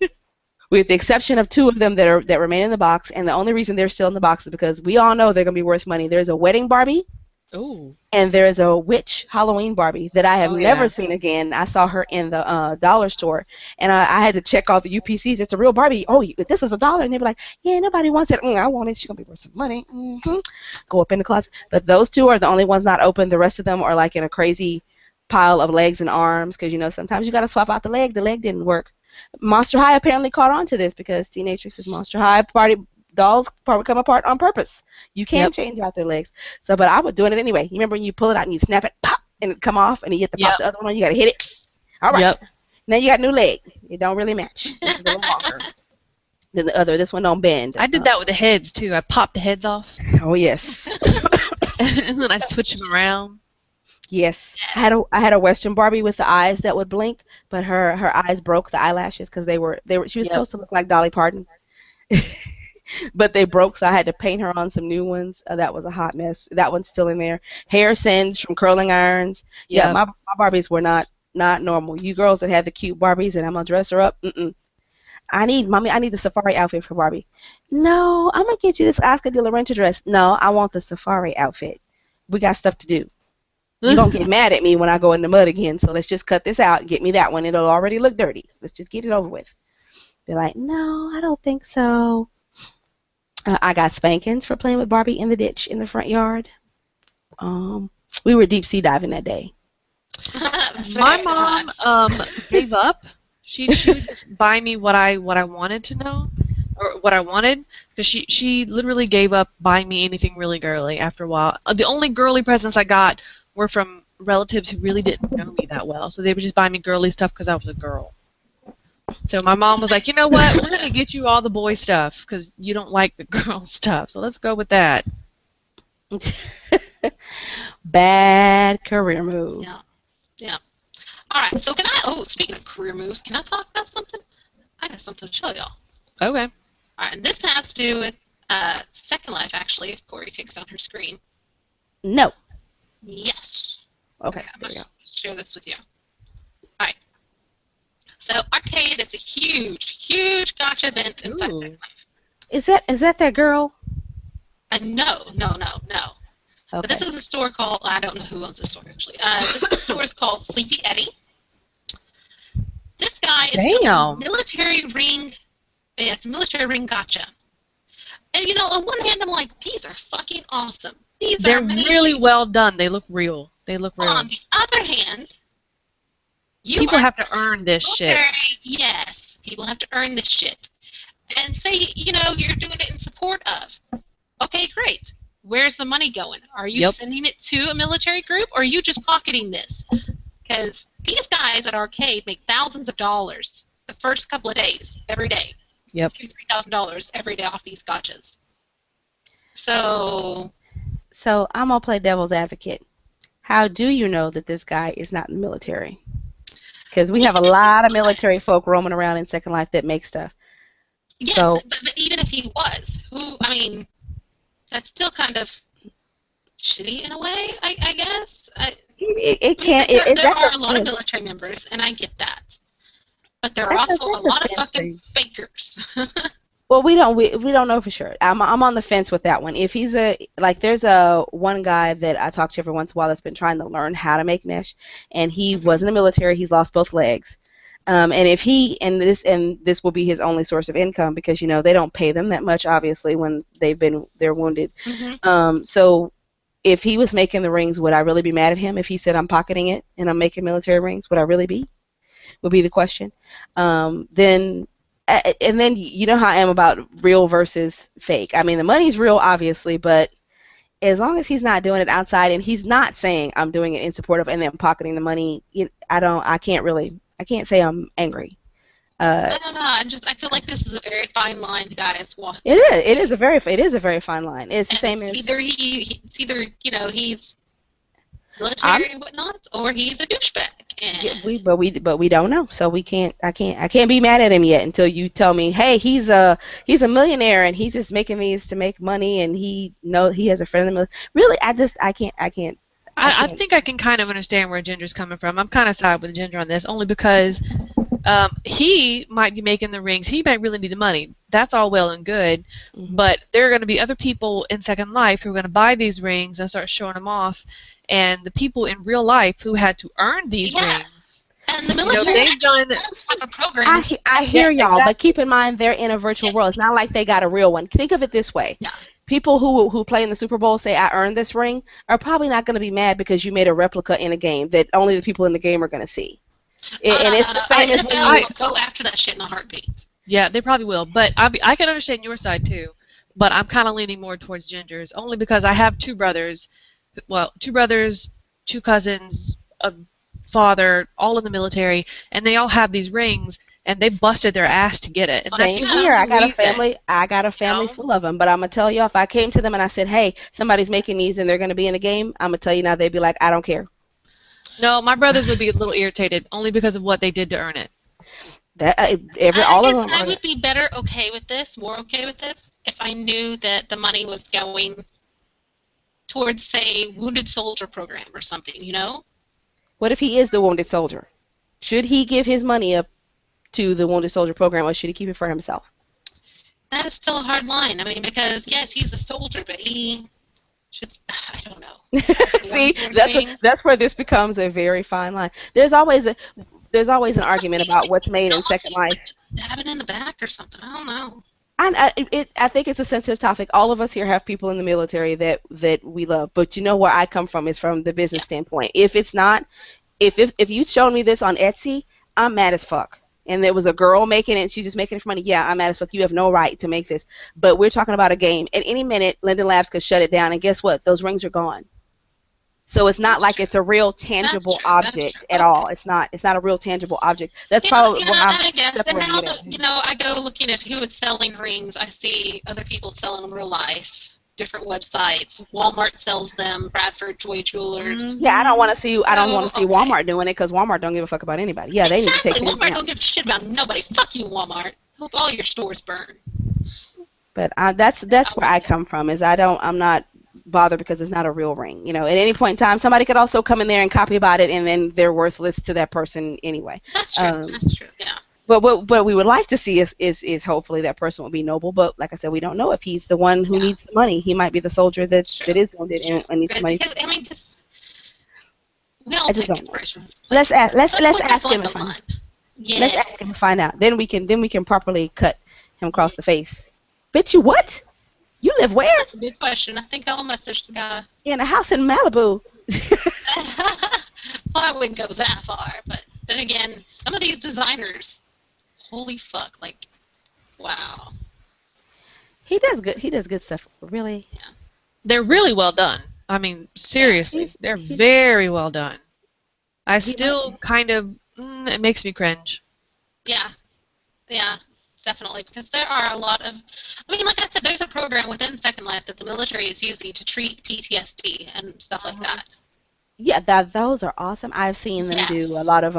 with the exception of two of them that remain in the box. And the only reason they're still in the box is because we all know they're gonna be worth money. There's a wedding Barbie Ooh. and there's a witch Halloween Barbie that I have Oh never yeah. seen again. I saw her in the dollar store, and I had to check all the UPCs. It's a real Barbie. Oh, this is $1, and they were like, "Yeah, nobody wants it. I want it. She's gonna be worth some money." Go up in the closet. But those two are the only ones not open. The rest of them are like in a crazy pile of legs and arms, because sometimes you gotta swap out the leg. The leg didn't work. Monster High apparently caught on to this because Teenatrix's Monster High party dolls would come apart on purpose. You can Yep. change out their legs. So, but I was doing it anyway. You remember when you pull it out and you snap it, pop, and it come off, and you get to pop Yep. the other one. You gotta hit it. All right. Yep. Now you got a new leg. It don't really match. This is a little longer than the other. This one don't bend. I did that with the heads too. I popped the heads off, Oh yes, and then I switched them around. yes. I had a Western Barbie with the eyes that would blink, but her eyes broke the eyelashes because they were. She was Yep. supposed to look like Dolly Parton. But they broke, so I had to paint her on some new ones. That was a hot mess. That one's still in there. Hair singed from curling irons. Yeah, Yep. my Barbies were not normal. You girls that had the cute Barbies and I'm gonna dress her up. Mommy, I need the safari outfit for Barbie. No, I'm gonna get you this Oscar de la Renta dress. No, I want the safari outfit. We got stuff to do. You're gonna get mad at me when I go in the mud again, so let's just cut this out and get me that one. It'll already look dirty. Let's just get it over with. Be like, no, I don't think so. I got spankings for playing with Barbie in the ditch in the front yard. We were deep sea diving that day. My mom gave up. She would just buy me what I wanted to know, or what I wanted, because she literally gave up buying me anything really girly after a while. The only girly presents I got were from relatives who really didn't know me that well, so they would just buy me girly stuff because I was a girl. So my mom was like, you know what, we're gonna get you all the boy stuff because you don't like the girl stuff, so let's go with that. Bad career move. Yeah. Yeah. All right. So speaking of career moves, can I talk about something? I got something to show y'all. Okay. All right. And this has to do with Second Life, actually, if Corey takes down her screen. No. Yes. Okay. I'm There going we to go. share this with you. All right. So Arcade is a huge, huge gotcha event inside Ooh. Second Life. Is that girl? No. But Okay. this is a store called, I don't know who owns this store, actually. This store is called Sleepy Eddie. This guy is selling Damn. military ring. Yeah, it's a military ring gotcha. And on one hand, I'm like, these are fucking awesome. These They're are amazing. really well done. They look real. They look real. On the other hand, People have to earn this shit. military. Yes, people have to earn this shit. And say, you're doing it in support of. Okay, great. Where's the money going? Are you Yep. sending it to a military group, or are you just pocketing this? Because these guys at Arcade make thousands of dollars the first couple of days, every day. Yep. $2,000-$3,000 every day off these gotchas. So, So I'm gonna play devil's advocate. How do you know that this guy is not in the military? Because we have a lot of military folk roaming around in Second Life that make stuff. yes, So- but even if he was, that's still kind of shitty in a way, I guess. It can't. There that's are a lot of military members, and I get that. But there are That's also a lot of fair fucking fakers. Well, we don't know for sure. I'm on the fence with that one. If he's there's a one guy that I talk to every once in a while that's been trying to learn how to make mesh, and he was in the military. He's lost both legs, and if this will be his only source of income because they don't pay them that much obviously when they're wounded. So if he was making the rings, would I really be mad at him if he said I'm pocketing it and I'm making military rings? Would I really be? Would be the question. Then you know how I am about real versus fake. I mean, the money's real, obviously, but as long as he's not doing it outside and he's not saying I'm doing it in support of and then pocketing the money, I can't say I'm angry. I don't know. I feel like this is a very fine line the guy is walking. It is a very fine line. It's the And same as it's either he's I'm military, whatnot, or he's a douchebag. yeah, And we don't know. So we can't I can't be mad at him yet until you tell me, hey, he's a millionaire and he's just making these to make money and he has a friend in the military. Really, I I can't. think I can kind of understand where Ginger's coming from. I'm kind of side with Ginger on this, only because he might be making the rings. He might really need the money. That's all well and good, Mhm. but there are going to be other people in Second Life who are going to buy these rings and start showing them off, and the people in real life who had to earn these yes, rings, and the you know, military they've actually done. does have a program. I Yeah, hear y'all, but exactly. keep in mind they're in a virtual Yes, world. It's not like they got a real one. Think of it this way. yeah. People who play in the Super Bowl say I earned this ring are probably not going to be mad because you made a replica in a game that only the people in the game are going to see. Oh And no, it's no, the no. I, same as when NFL you I, will go after that shit in a heartbeat. yeah, they probably will, but I can understand your side too. But I'm kind of leaning more towards Ginger's, only because I have two brothers, well, two brothers, two cousins, a father, all in the military, and they all have these rings, and they busted their ass to get it, and Fuck that's the same yeah. here. only reason, I got a you family know. full of them. But I'm gonna tell you, if I came to them and I said, "Hey, somebody's making these and they're gonna be in a game," I'm gonna tell you now they'd be like, "I don't care." No, my brothers would be a little irritated, only because of what they did to earn it. That I all of guess them I are. would be better okay with this, more okay with this, if I knew that the money was going towards, say, wounded soldier program or something. You know? What if he is the wounded soldier? Should he give his money up to the wounded soldier program, or should he keep it for himself? That is still a hard line. I mean, because yes, he's a soldier, but he should. I don't know. One See, sort of thing. that's where this becomes a very fine line. There's always an argument about what's made It in almost Second seems Life. like have it in the back or something. I don't know. I think it's a sensitive topic. All of us here have people in the military that we love, but you know where I come from is from the business Yeah. standpoint. If it's not, if you showed me this on Etsy, I'm mad as fuck. And there was a girl making it, she's just making it for money. Yeah, I'm mad as fuck. You have no right to make this. But we're talking about a game. At any minute, Linden Labs could shut it down, and guess what? Those rings are gone. So it's not That's like true. it's a real That's tangible true. That's true. object at Okay. all. It's not a real tangible object. That's Yeah, probably yeah, where I'm I guess. And separating now it that at. I go looking at who is selling rings, I see other people selling them real life. Different websites. Walmart sells them. Bradford Toy Jewelers. Yeah, I don't want So to see okay. Walmart doing it because Walmart don't give a fuck about anybody. Yeah, they need to take Exactly. things Walmart down. don't give a shit about nobody. Fuck you, Walmart. Hope all your stores burn. But that's where I Okay. come from. I'm not bothered because it's not a real ring. At any point in time, somebody could also come in there and copy about it, and then they're worthless to that person anyway. That's true. Um, That's true. Yeah. but what we would like to see is hopefully that person will be noble. But like I said, we don't know if he's the one who Yeah. needs the money. He might be the soldier that It's true. that is wounded It's true. and needs the money. Because I mean, 'cause we all I just take don't know. inspiration from Let's places. ask, let's But let's there's ask him like and a find. line. Let's ask him Yes. and find out. Then we can properly cut him across the face. Bitch, you what? You live where? That's a good question. I think I'll message the guy. In a house in Malibu. Well, I wouldn't go that far, but then again, some of these designers, holy fuck, like, wow. He does good stuff. Really. They're really well done. I mean, Yeah. seriously, they're He's very well done. I he might still be. kind of, it makes me cringe. Yeah. Yeah. Definitely, because there are a lot of, I mean, like I said, there's a program within Second Life that the military is using to treat PTSD and stuff like Mhm. that. Yeah, those are awesome. I've seen them do a Yes. lot of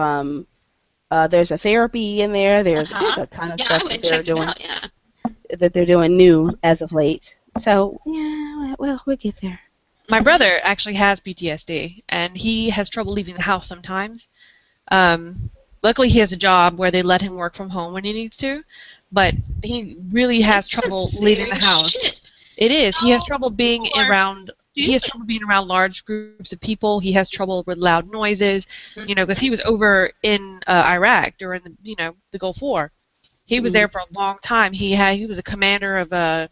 there's a therapy in there. There's Uh-huh. a ton of Yeah, I stuff went that and checked it out, yeah. they're doing new as of late. So, yeah, well, we'll get there. My Hmm. brother actually has PTSD, and he has trouble leaving the house sometimes. Luckily, he has a job where they let him work from home when he needs to, but he really has That's some trouble leaving the serious house. shit. It is. He has Oh, trouble being people are around. He has stupid. trouble being around large groups of people. He has trouble with loud noises. Because Mhm. he was over in Iraq during the Gulf War. He was Mm. there for a long time. He was a commander of a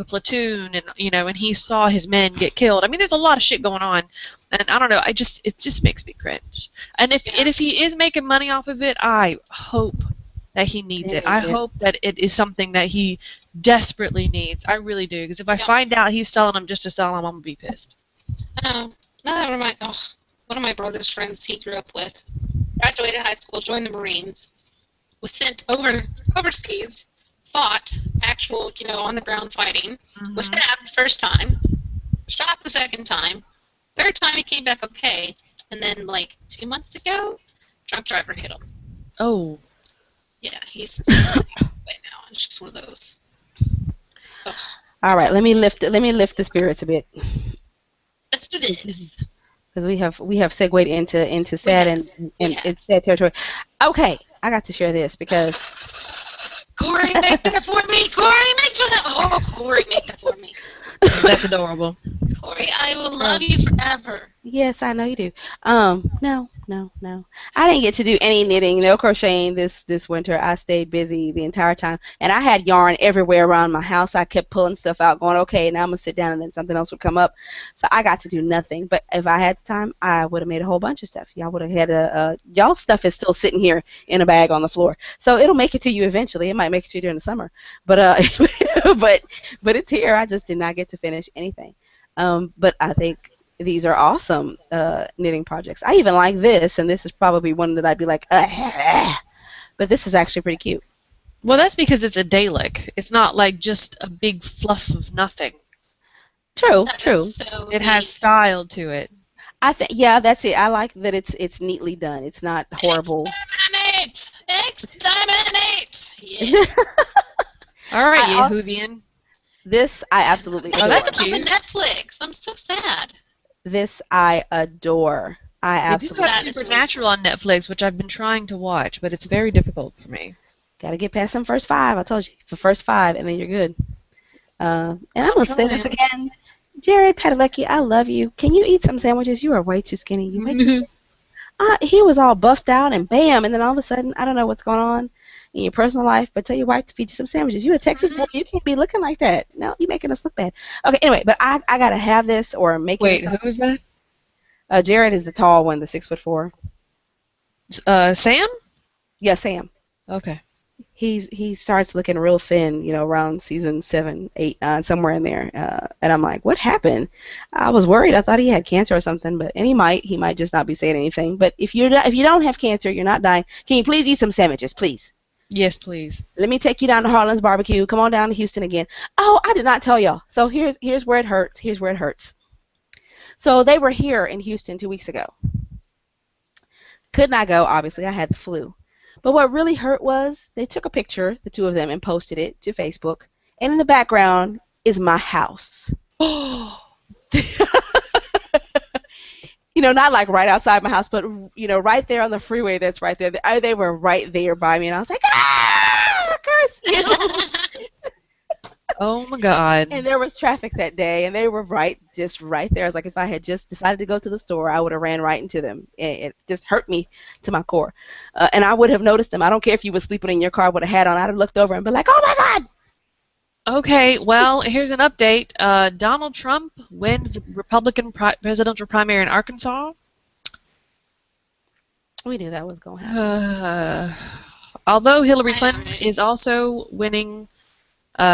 platoon, and he saw his men get killed. I mean, there's a lot of shit going on, and I don't know. It just makes me cringe. And Yeah. if he is making money off of it, I hope that he needs They it. I need it. hope that it is something that he desperately needs. I really do. Because if I Yeah. find out he's selling them just to sell them, I'm gonna be pissed. Another one of my brother's friends he grew up with graduated high school, joined the Marines, was sent overseas, fought actual, on the ground fighting, was Hmm. stabbed first time, shot the second time, Third time he came back okay, and then like 2 months ago, drunk driver hit him. Oh. Yeah, he's right now. It's just one of those. Ugh. All right, let me lift the spirits a bit Let's do this. because we have segued into We sad have. We and have. it's sad territory. Okay, I got to share this because Corey, make that for me. Corey, make for that. Oh, Corey, make that for me. That's adorable. Corey, I will love you forever. yes, I know you do. No. I didn't get to do any knitting, no crocheting this winter. I stayed busy the entire time, and I had yarn everywhere around my house. I kept pulling stuff out, going, okay, now I'm gonna sit down, and then something else would come up. So I got to do nothing. But if I had the time, I would have made a whole bunch of stuff. Y'all would have had y'all stuff is still sitting here in a bag on the floor, so it'll make it to you eventually. It might make it to you during the summer, but but it's here. I just did not get to finish anything. But I think these are awesome knitting projects. I even like this, and this is probably one that I'd be like, but this is actually pretty cute. Well, that's because it's idyllic. It's not like just a big fluff of nothing. True, That true. is so It has neat. style to it. I think yeah, that's it. I like that it's neatly done. It's not horrible. Exterminate! Exterminate! Yeah. All right, I al- Yehuvian. This I absolutely They adore. that's put it on cute. Netflix. I'm so sad. This I adore. I They do absolutely That have is really Supernatural on Netflix, which I've been trying to watch, but it's very difficult for me. got to get past them first five. I told you, the first five, and then you're good. And I'm I'm gonna say this trying. again, Jared Padalecki, I love you. Can you eat some sandwiches? You are way too skinny. You way too. He was all buffed out, and bam, and then all of a sudden, I don't know what's going on in your personal life, but tell your wife to feed you some sandwiches. You a Texas boy, you can't be looking like that. No, you making us look bad. Okay, anyway, but I gotta have this or make it. Wait, who was that? Jared is the tall one, the 6'4". Sam? Yeah, Sam. Okay. He starts looking real thin, around season 7, 8, 9, somewhere in there. And I'm like, what happened? I was worried. I thought he had cancer or something, and he might just not be saying anything. But if you don't have cancer, you're not dying. Can you please eat some sandwiches, please? Yes, please. Let me take you down to Harlan's Barbecue. Come on down to Houston again. Oh, I did not tell y'all. So here's where it hurts. Here's where it hurts. So they were here in Houston 2 weeks ago. Could not go, obviously. I had the flu. But what really hurt was they took a picture, the two of them, and posted it to Facebook. And in the background is my house. Not like right outside my house, but right there on the freeway. That's right there. They were right there by me, and I was like, curse. Oh my God. And there was traffic that day, and they were just right there. I was like, if I had just decided to go to the store, I would have ran right into them. It just hurt me to my core. And I would have noticed them. I don't care if you were sleeping in your car with a hat on. I'd have looked over and been like, oh my God. Okay, well, here's an update. Donald Trump wins the Republican presidential primary in Arkansas. We knew that was going to happen. Although Hillary I know, Clinton right? is also winning,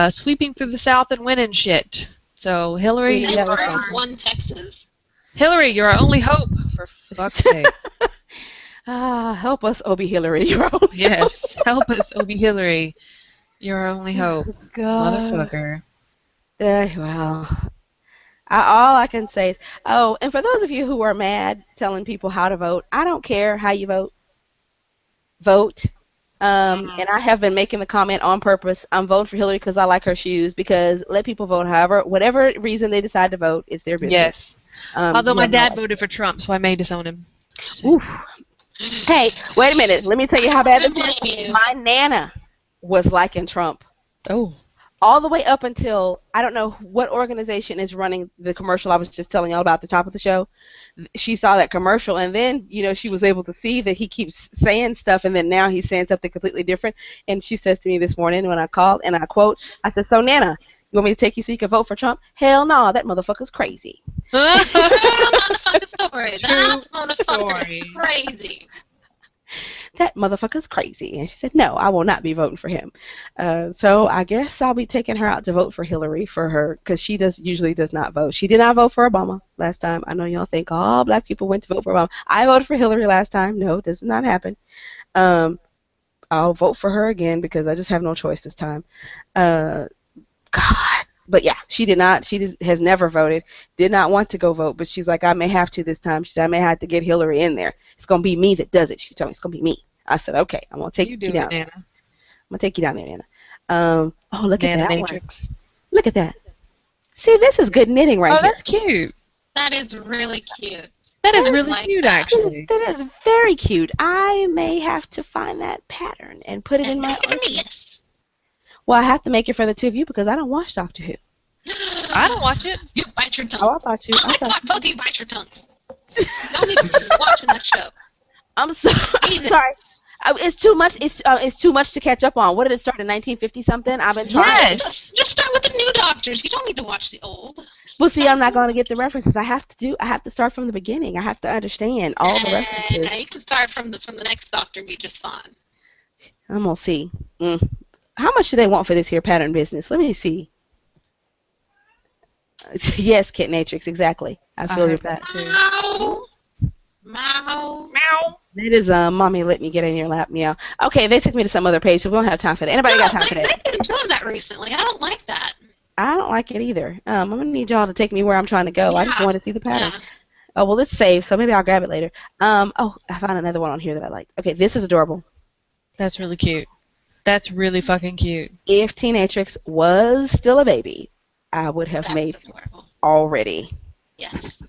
sweeping through the South and winning shit. So Hillary, Yeah, And that's Rose awesome. won Texas. Hillary, you're our only hope, for fuck's sake. Help us, Obie Hillary. You're only Yes, help us, Obie Hillary. You're our only hope, God. motherfucker. Well, all I can say is, oh, and for those of you who are mad telling people how to vote, I don't care how you vote. Vote. And I have been making the comment on purpose. I'm voting for Hillary because I like her shoes. Because let people vote whatever reason they decide to vote, it's their business. Yes. Although You my have dad no- voted for Trump, so I may disown him. Just saying. Oof. Hey, wait a minute. Let me tell you how bad this Good is. name, you. My Nana was liking Trump. Oh. All the way up until, I don't know what organization is running the commercial I was just telling y'all about at the top of the show. She saw that commercial, and then, she was able to see that he keeps saying stuff, and then now he's saying something completely different. And she says to me this morning when I called, and I quote, I said, so Nana, you want me to take you so you can vote for Trump? Hell no, that motherfucker's crazy. True motherfucking story. True That motherfucker story. is crazy. That motherfucker's crazy. And she said, no, I will not be voting for him. So I guess I'll be taking her out to vote for Hillary for her, because she usually does not vote. She did not vote for Obama last time. I know y'all think all black people went to vote for Obama. I voted for Hillary last time. No, this did not happen. I'll vote for her again because I just have no choice this time. God, But yeah, she did not. She just has never voted. Did not want to go vote, but she's like, I may have to this time. She said, I may have to get Hillary in there. It's gonna be me that does it. She told me it's gonna be me. I said, okay, I'm gonna take You you do down it, there. Nana. I'm gonna take you down there, Nana. Oh, look at Nana that one. Natrix. Look at that. See, this is good knitting right Oh, here. that's cute. That is really cute. That is I really like cute, that. actually. That is very cute. I may have to find that pattern and put it in And my make it for me, arsenal. yes. Well, I have to make it for the two of you because I don't watch Doctor Who. I don't watch it. You bite your Oh, tongue. I thought you. Oh I my thought god, both of you bite your tongues. Y'all need to be watching that show. I'm sorry. I'm Jesus. sorry. It's too much. It's too much to catch up on. What did it start in 1950 something? I've been trying. Yes. Just start with the new doctors. You don't need to watch the old. Well, see, I'm not going to get the references. I have to start from the beginning. I have to understand all the references. You can start from the next doctor and be just fine. I'm gonna see. How much do they want for this here pattern business? Let me see. Yes, Kit Natrix, exactly. I I feel your heard that too. Meow. Meow. Meow. That is mommy. Let me get in your lap, meow. Okay, they took me to some other page, so we don't have time for that. Anybody got time for that? They've been doing that recently. I don't like that. I don't like it either. I'm gonna need y'all to take me where I'm trying to go. I just Yeah. want to see the pattern. Yeah. Oh well, it's saved, so maybe I'll grab it later. Oh, I found another one on here that I liked. Okay, this is adorable. That's really cute. That's really fucking cute. If Teenatrix was still a baby, I would have That's made adorable. already. Yes.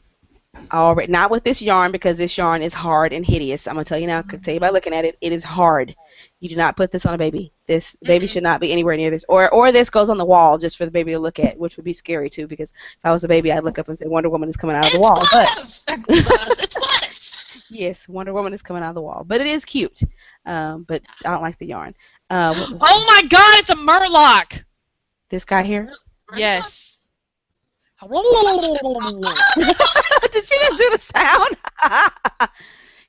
Already, not with this yarn because this yarn is hard and hideous. I'm gonna tell you now. I could tell you by looking at it, it is hard. You do not put this on a baby. This baby should not be anywhere near this. Or this goes on the wall just for the baby to look at, which would be scary too. Because if I was a baby, I'd look up and say Wonder Woman is coming out of the wall. But It's Gladys. yes, Wonder Woman is coming out of the wall. But it is cute. But I don't like the yarn. Oh my god, it's a Murloc! This guy here. Yes. Did she just do the sound?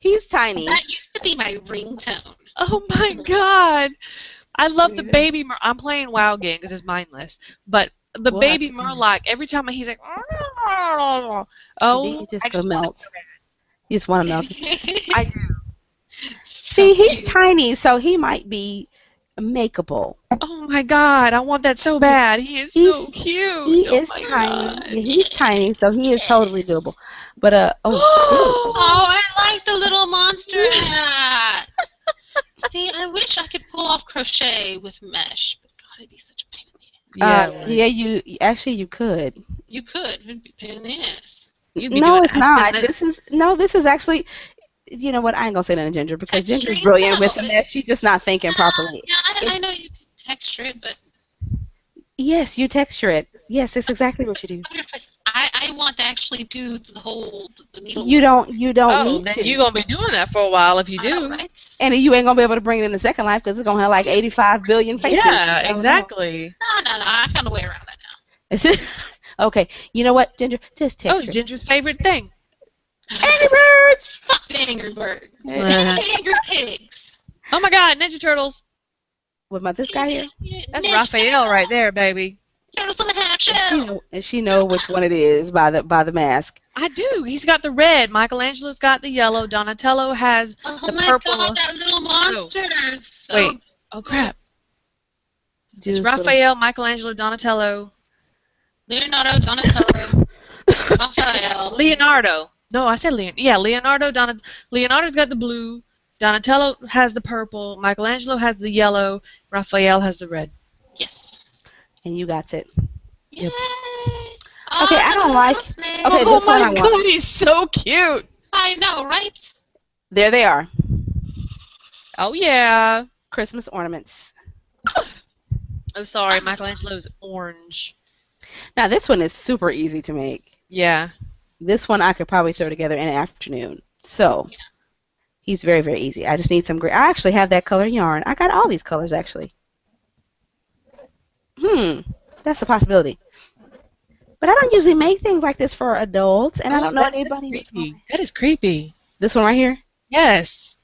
He's tiny. That used to be my ringtone. Oh my god. I love the baby I'm playing WoW game because it's mindless. But the We'll baby have to- Murloc, every time he's like, oh, You just I go just want melt. You just want to melt. I do. See, he's tiny, so he might be makeable. Oh my god, I want that so bad. He is so cute. He Oh is my tiny. god. Yeah, he's tiny, so he is totally doable. But Oh, I like the little monster hat. See, I wish I could pull off crochet with mesh, but God, it'd be such a pain in the ass. yeah, you could. You could. It'd be a pain in the ass. You'd be No, doing it's I not. spend This is actually. You know what? I ain't gonna say nothing to Ginger because Texture Ginger's it? brilliant with No. the mesh. She's just not thinking properly. Yeah, I know you can texture it, but Yes, you texture it. Yes, that's exactly what you do. other places, I want to actually do the whole the needle. You don't Oh, need then to. you're gonna be doing that for a while if you I do. know, right? And you ain't gonna be able to bring it in the second life because it's gonna have like 85 billion faces. Yeah, I don't exactly. No. I found a way around that now. know. Okay, you know what, Ginger? Just Oh, it's texture. Ginger's favorite thing. Angry Birds. Fuck the Angry Birds. Uh-huh. The Angry Pigs. Oh my god, Ninja Turtles. What about this guy here? That's Raphael right there, baby. Turtles on the half shell. And she know which one it is by the mask. I do. He's got the red. Michelangelo's got the yellow. Donatello has Oh the my purple. god, that little monster. is So Wait. Oh crap. Do It's this little- Raphael, Michelangelo, Donatello, Leonardo, Donatello, Raphael. Leonardo. No, I said Leonardo. Leonardo's got the blue. Donatello has the purple. Michelangelo has the yellow. Raphael has the red. Yes. And you got it. Yay. Okay, I don't like- snake. okay, oh this one my I god, want. he's so cute. I know, right? There they are. Oh yeah. Christmas ornaments. Oh sorry, Michelangelo's orange. Now this one is super easy to make. Yeah. This one I could probably throw together in an afternoon. So he's very, very easy. I just need some I actually have that color yarn. I got all these colors actually. That's a possibility. But I don't usually make things like this for adults, and I don't know anybody. That is creepy. This one right here. Yes.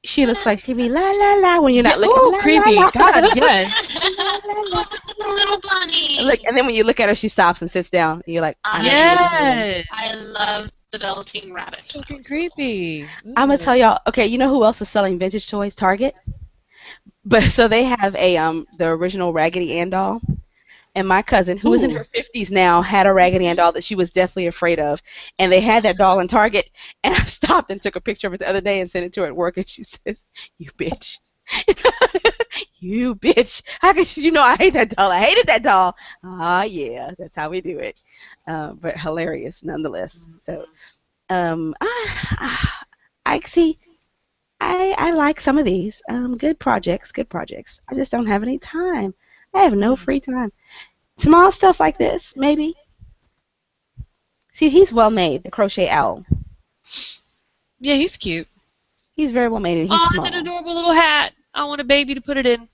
She looks like she'd be la la la when you're not looking. Ooh, La, creepy. la, la. God, yes. Oh, the little bunny. Look, and then when you look at her, she stops and sits down, and you're like, I know who this is. Yes. I love the Velveteen Rabbit. Fucking creepy. I'm gonna tell y'all. Okay, you know who else is selling vintage toys? Target. But so they have a the original Raggedy Ann doll. and my cousin, who is in Ooh. her 50s now, had a Raggedy Ann doll that she was deathly afraid of. And they had that doll in Target. And I stopped and took a picture of it the other day and sent it to her at work. And she says, "You bitch." You bitch. How could you know I hate that doll? I hated that doll. Ah, yeah, that's how we do it. But hilarious nonetheless. So, I see. I like some of these. Good projects, good projects. I just don't have any time. I have no free time. Small stuff like this, maybe. See, he's well made, the crochet owl. Yeah, he's cute. He's very well made and he's Oh, it's small. an adorable little hat. I want a baby to put it in.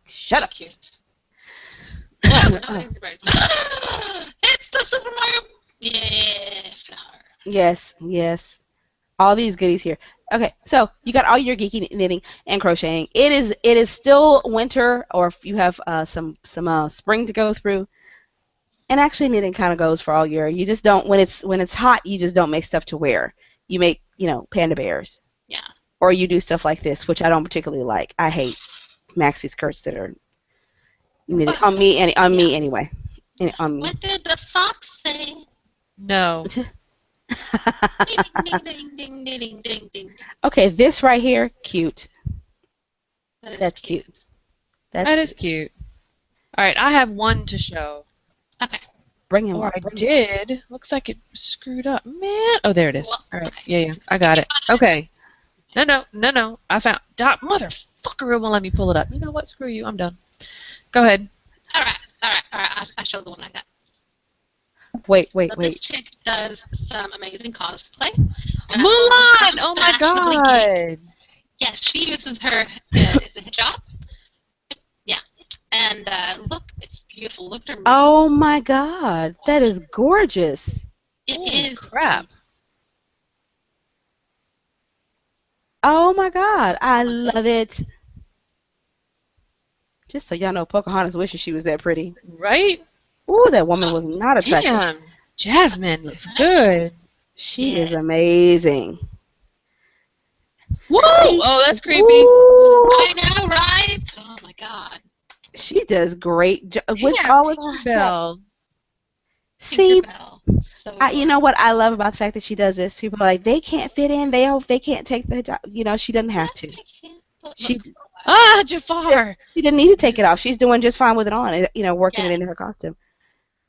Shut up. Cute. Oh, It's the Super Mario. Yeah, flower. yes, yes. All these goodies here. Okay, so you got all your geeky knitting and crocheting. It is still winter, or if you have some spring to go through. And actually, knitting kind of goes for all year. You just don't when it's hot. You just don't make stuff to wear. You make panda bears, Yeah. or you do stuff like this, which I don't particularly like. I hate maxi skirts that are knitted on me and on me anyway. On me. What did the fox say? No. Ding, ding, ding, ding, ding, ding, ding. Okay, this right here, cute. That is That's cute. That is cute. All right, I have one to show. Okay. Bring him Or up. I did. Looks like it screwed up. Man. Oh, there it is. Well, All right. okay. Yeah. I got it. Okay. No. I found... Motherfucker won't let me pull it up. You know what? Screw you. I'm done. Go ahead. All right. I showed the one I got. Wait. So this chick does some amazing cosplay. And Mulan! Oh my Fashionably geek. god! Yes, she uses her hijab. Yeah. And look, it's beautiful. Look at her. Oh my God, that is gorgeous. It Holy is. crap. Oh my God, I love it. Just so y'all know, Pocahontas wishes she was that pretty. Right? Ooh, that woman was not attractive. Damn. Jasmine looks good. She Yeah. is amazing. Whoa! Oh, that's creepy. Ooh, I know, right? Oh my god. she does great with Damn, all of her. Tinkerbell. See, Tinkerbell. So you know what I love about the fact that she does this? People are like, they can't fit in. They can't take the job. She doesn't have to. She Ah, Jafar! She didn't need to take it off. She's doing just fine with it on. Working it Yeah. into her costume.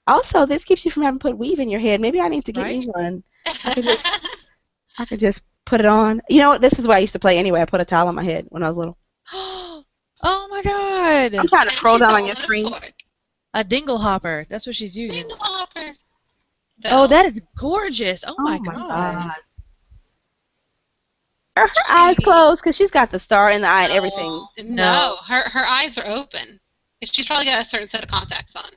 Also, this keeps you from having to put weave in your head. Maybe I need to get me one. I could just put it on. You know what? This is what I used to play anyway. I put a towel on my head when I was little. Oh my god! I'm trying to scroll down on your screen. A dingle hopper. That's what she's using. Dingle hopper. Oh, that is gorgeous. Oh my god. Her eyes closed because she's got the star in the eye and everything. No, her eyes are open. She's probably got a certain set of contacts on.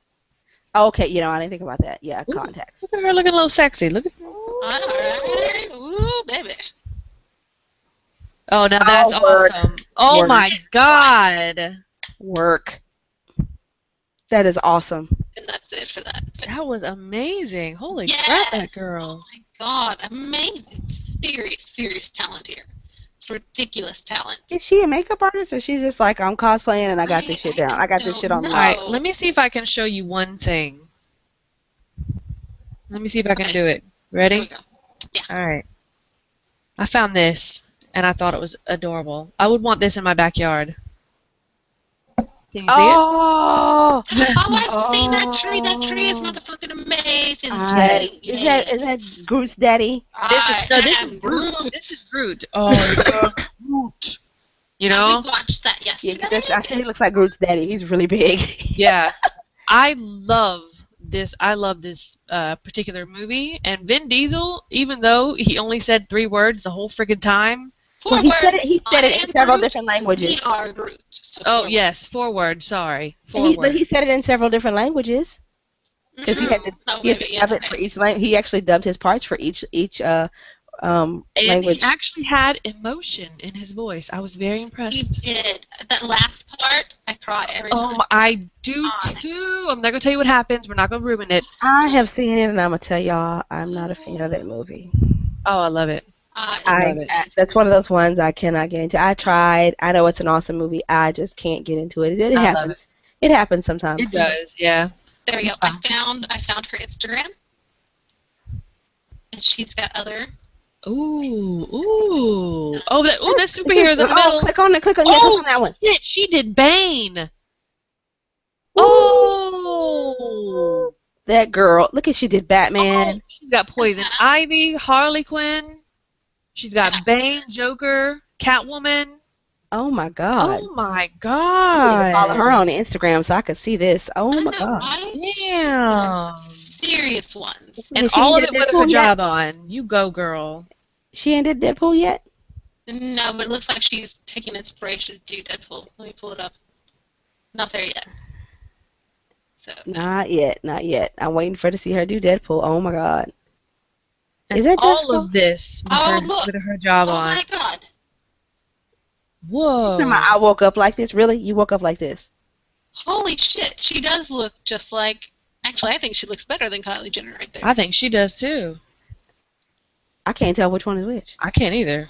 Oh, okay, I didn't think about that. Yeah, Ooh, contacts. Look at her looking a little sexy. Look at. Alright. Ooh, baby. Oh, now that's work. awesome. Oh Work. my god. Work. That is awesome. And that's it for that. But That was amazing. Holy Yeah. crap, that oh girl. my god, amazing. Serious talent here. It's ridiculous talent. Is she a makeup artist or she's just like, I'm cosplaying and I got this shit down. I got this shit on don't All lock. right, let me see if I can show you one thing. Let me see if I can Okay. do it. There we Ready? go. All right. I found this, and I thought it was adorable. I would want this in my backyard. Can you see it? Oh, Oh, I've seen that tree. That tree is motherfucking amazing. is that Groot's daddy? This is Groot. This is Groot. Oh, yeah, Groot. You know? We watched that yesterday. I said he looks like Groot's daddy. He's really big. Yeah. I love this particular movie, and Vin Diesel, even though he only said 3 words the whole friggin' time. Well, he said it in several different languages. We are Groot. So Oh, 4 yes, 4 words, sorry. 4 But words. he said it in several different languages. Because he had to, he had to dub it for each language. He actually dubbed his parts for each And language. he actually had emotion in his voice. I was very He impressed. did. That last part, I cry every time. I do too. I'm not going to tell you what happens. We're not going to ruin it. I have seen it, and I'm going to tell y'all I'm not a fan of that movie. Oh, I love it. I Love it. That's one of those ones I cannot get into. I tried. I know it's an awesome movie. I just can't get into it. It I love it. happens. It happens It sometimes. does, yeah. there we go. Ah. I found her Instagram, and she's got other. Ooh, ooh. Oh, that superhero's in the Oh, middle. click on it. Click on. Yeah, click on Oh, that one. shit, she did Bane. Ooh, Oh. that girl. Look at she did Oh, Batman. she's got Poison Ivy, Harley Quinn. She's got Yeah. Bane, Joker, Catwoman. Oh my God. Oh my I need to follow god. her on Instagram so I can see this. Oh I my know, God. right? Damn. Serious ones. And She all ain't of did it with a Deadpool yet. hijab on. You go, girl. She ain't did Deadpool yet. No, but it looks like she's taking inspiration to do Deadpool. Let me pull it up. Not there yet. So Not yet. Not yet. I'm waiting for her to see her do Deadpool. Oh my God. And Is that all Jessica? of this with Oh, her look. with her hijab Oh on. my God. She's talking about, Whoa. I woke up like this. Really? You woke up like this? Holy shit. She does look just like. Actually, I think she looks better than Kylie Jenner right there. I think she does too. I can't tell which one is which. I can't either.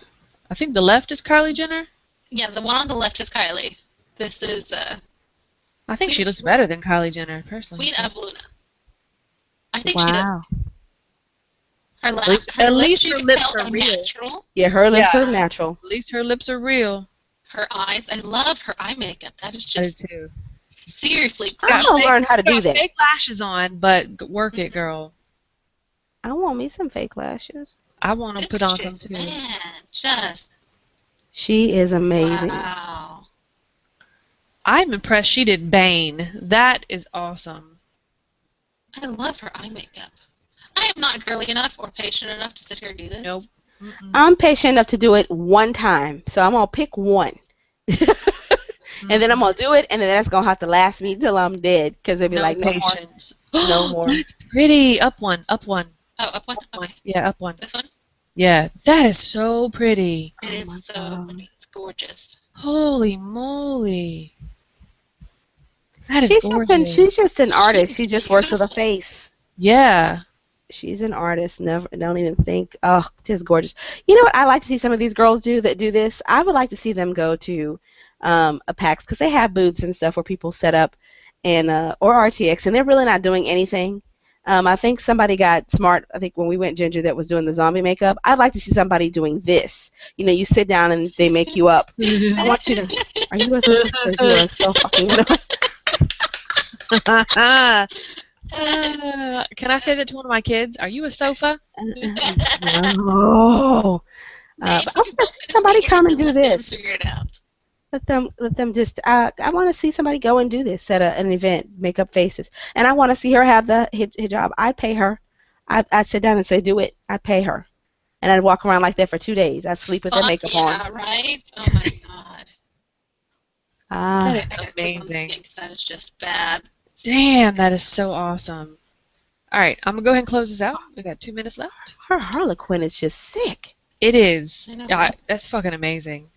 I think the left is Kylie Jenner. Yeah, the one on the left is Kylie. This is I think she looks better than Kylie Jenner, personally. Queen of Luna. I think she does. Wow. Her, At least you her can lips tell are real. natural. Yeah, her lips Yeah. are natural. At least her lips are real. Her eyes. I love her eye makeup. That is I do just too. seriously I'm Got gonna queen. learn how to do Got that. fake lashes on, but work it, girl. I want me some fake lashes. I want to This put on chick, some too. man, just She is amazing. wow. I'm impressed she did Bane. That is awesome. I love her eye makeup. I am not girly enough or patient enough to sit here and do this. Nope. Mm-mm. I'm patient enough to do it one time, so I'm gonna pick one. And then I'm gonna do it, and then that's gonna have to last me till I'm dead, because they'll be No like, no more, patience. no more. That's pretty. Up one. Up one. Oh, up one. Up one. Okay, Yeah, up one. this one. Yeah, that is so pretty. It Oh is my so God. pretty. It's gorgeous. Holy moly. That is She's gorgeous. she's just an artist. She's She just works with a beautiful. face. Yeah. She's an artist. Never, don't even think. Oh, just gorgeous. You know what? I like to see some of these girls do that do this. I would like to see them go to a PAX, because they have booths and stuff where people set up, and or RTX, and they're really not doing anything. I think somebody got smart. I think when we went Ginger, that was doing the zombie makeup. I'd like to see somebody doing this. You know, you sit down and they make you up. I want you to. Are you listening? Because you are so fucking annoying. Can I say that to one of my kids? Are you a sofa? No. Maybe But I want to see somebody come and do this. Figure it out. Let them just. I want to see somebody go and do this at an event, make up faces, and I want to see her have the hijab. I'd pay her. I'd sit down and say, do it. I'd pay her, and I'd walk around like that for 2 days. I'd sleep with that Fuck makeup yeah, on. right? Oh my god. Ah, That I gotta is click on this amazing. again 'cause that is just bad. Damn, that is so awesome. All right, I'm going to go ahead and close this out. We got 2 minutes left. her Harlequin is just sick. It is. I know, Yeah, right? that's fucking amazing.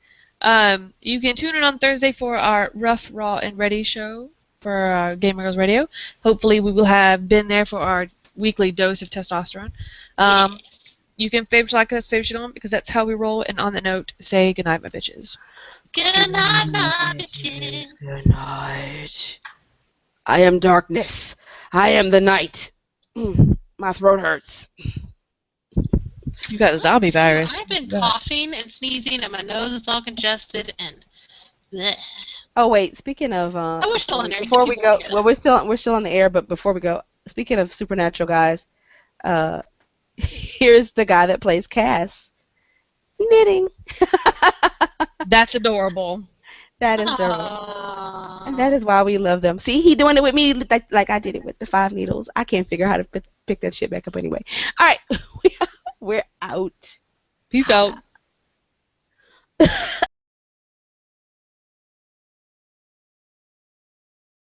You can tune in on Thursday for our Rough, Raw, and Ready show for our Gamer Girls Radio. Hopefully, we will have been there for our weekly dose of testosterone. Yes. You can favorite like us, favorite shit on, because that's how we roll. And on that note, say goodnight, my bitches. Good night, my bitches. Good night. I am darkness. I am the night. My throat hurts. You got the zombie virus. I've been coughing and sneezing, and my nose is all congested, and bleh. Oh wait, speaking of we're still on air. before we People go, hear well we're still on the air, but before we go, speaking of supernatural guys, here's the guy that plays Cass knitting. That's adorable. That is adorable. Aww. And that is why we love them. See, he doing it with me like I did it with the 5 needles. I can't figure out how to pick that shit back up anyway. All right, we're out. Peace out.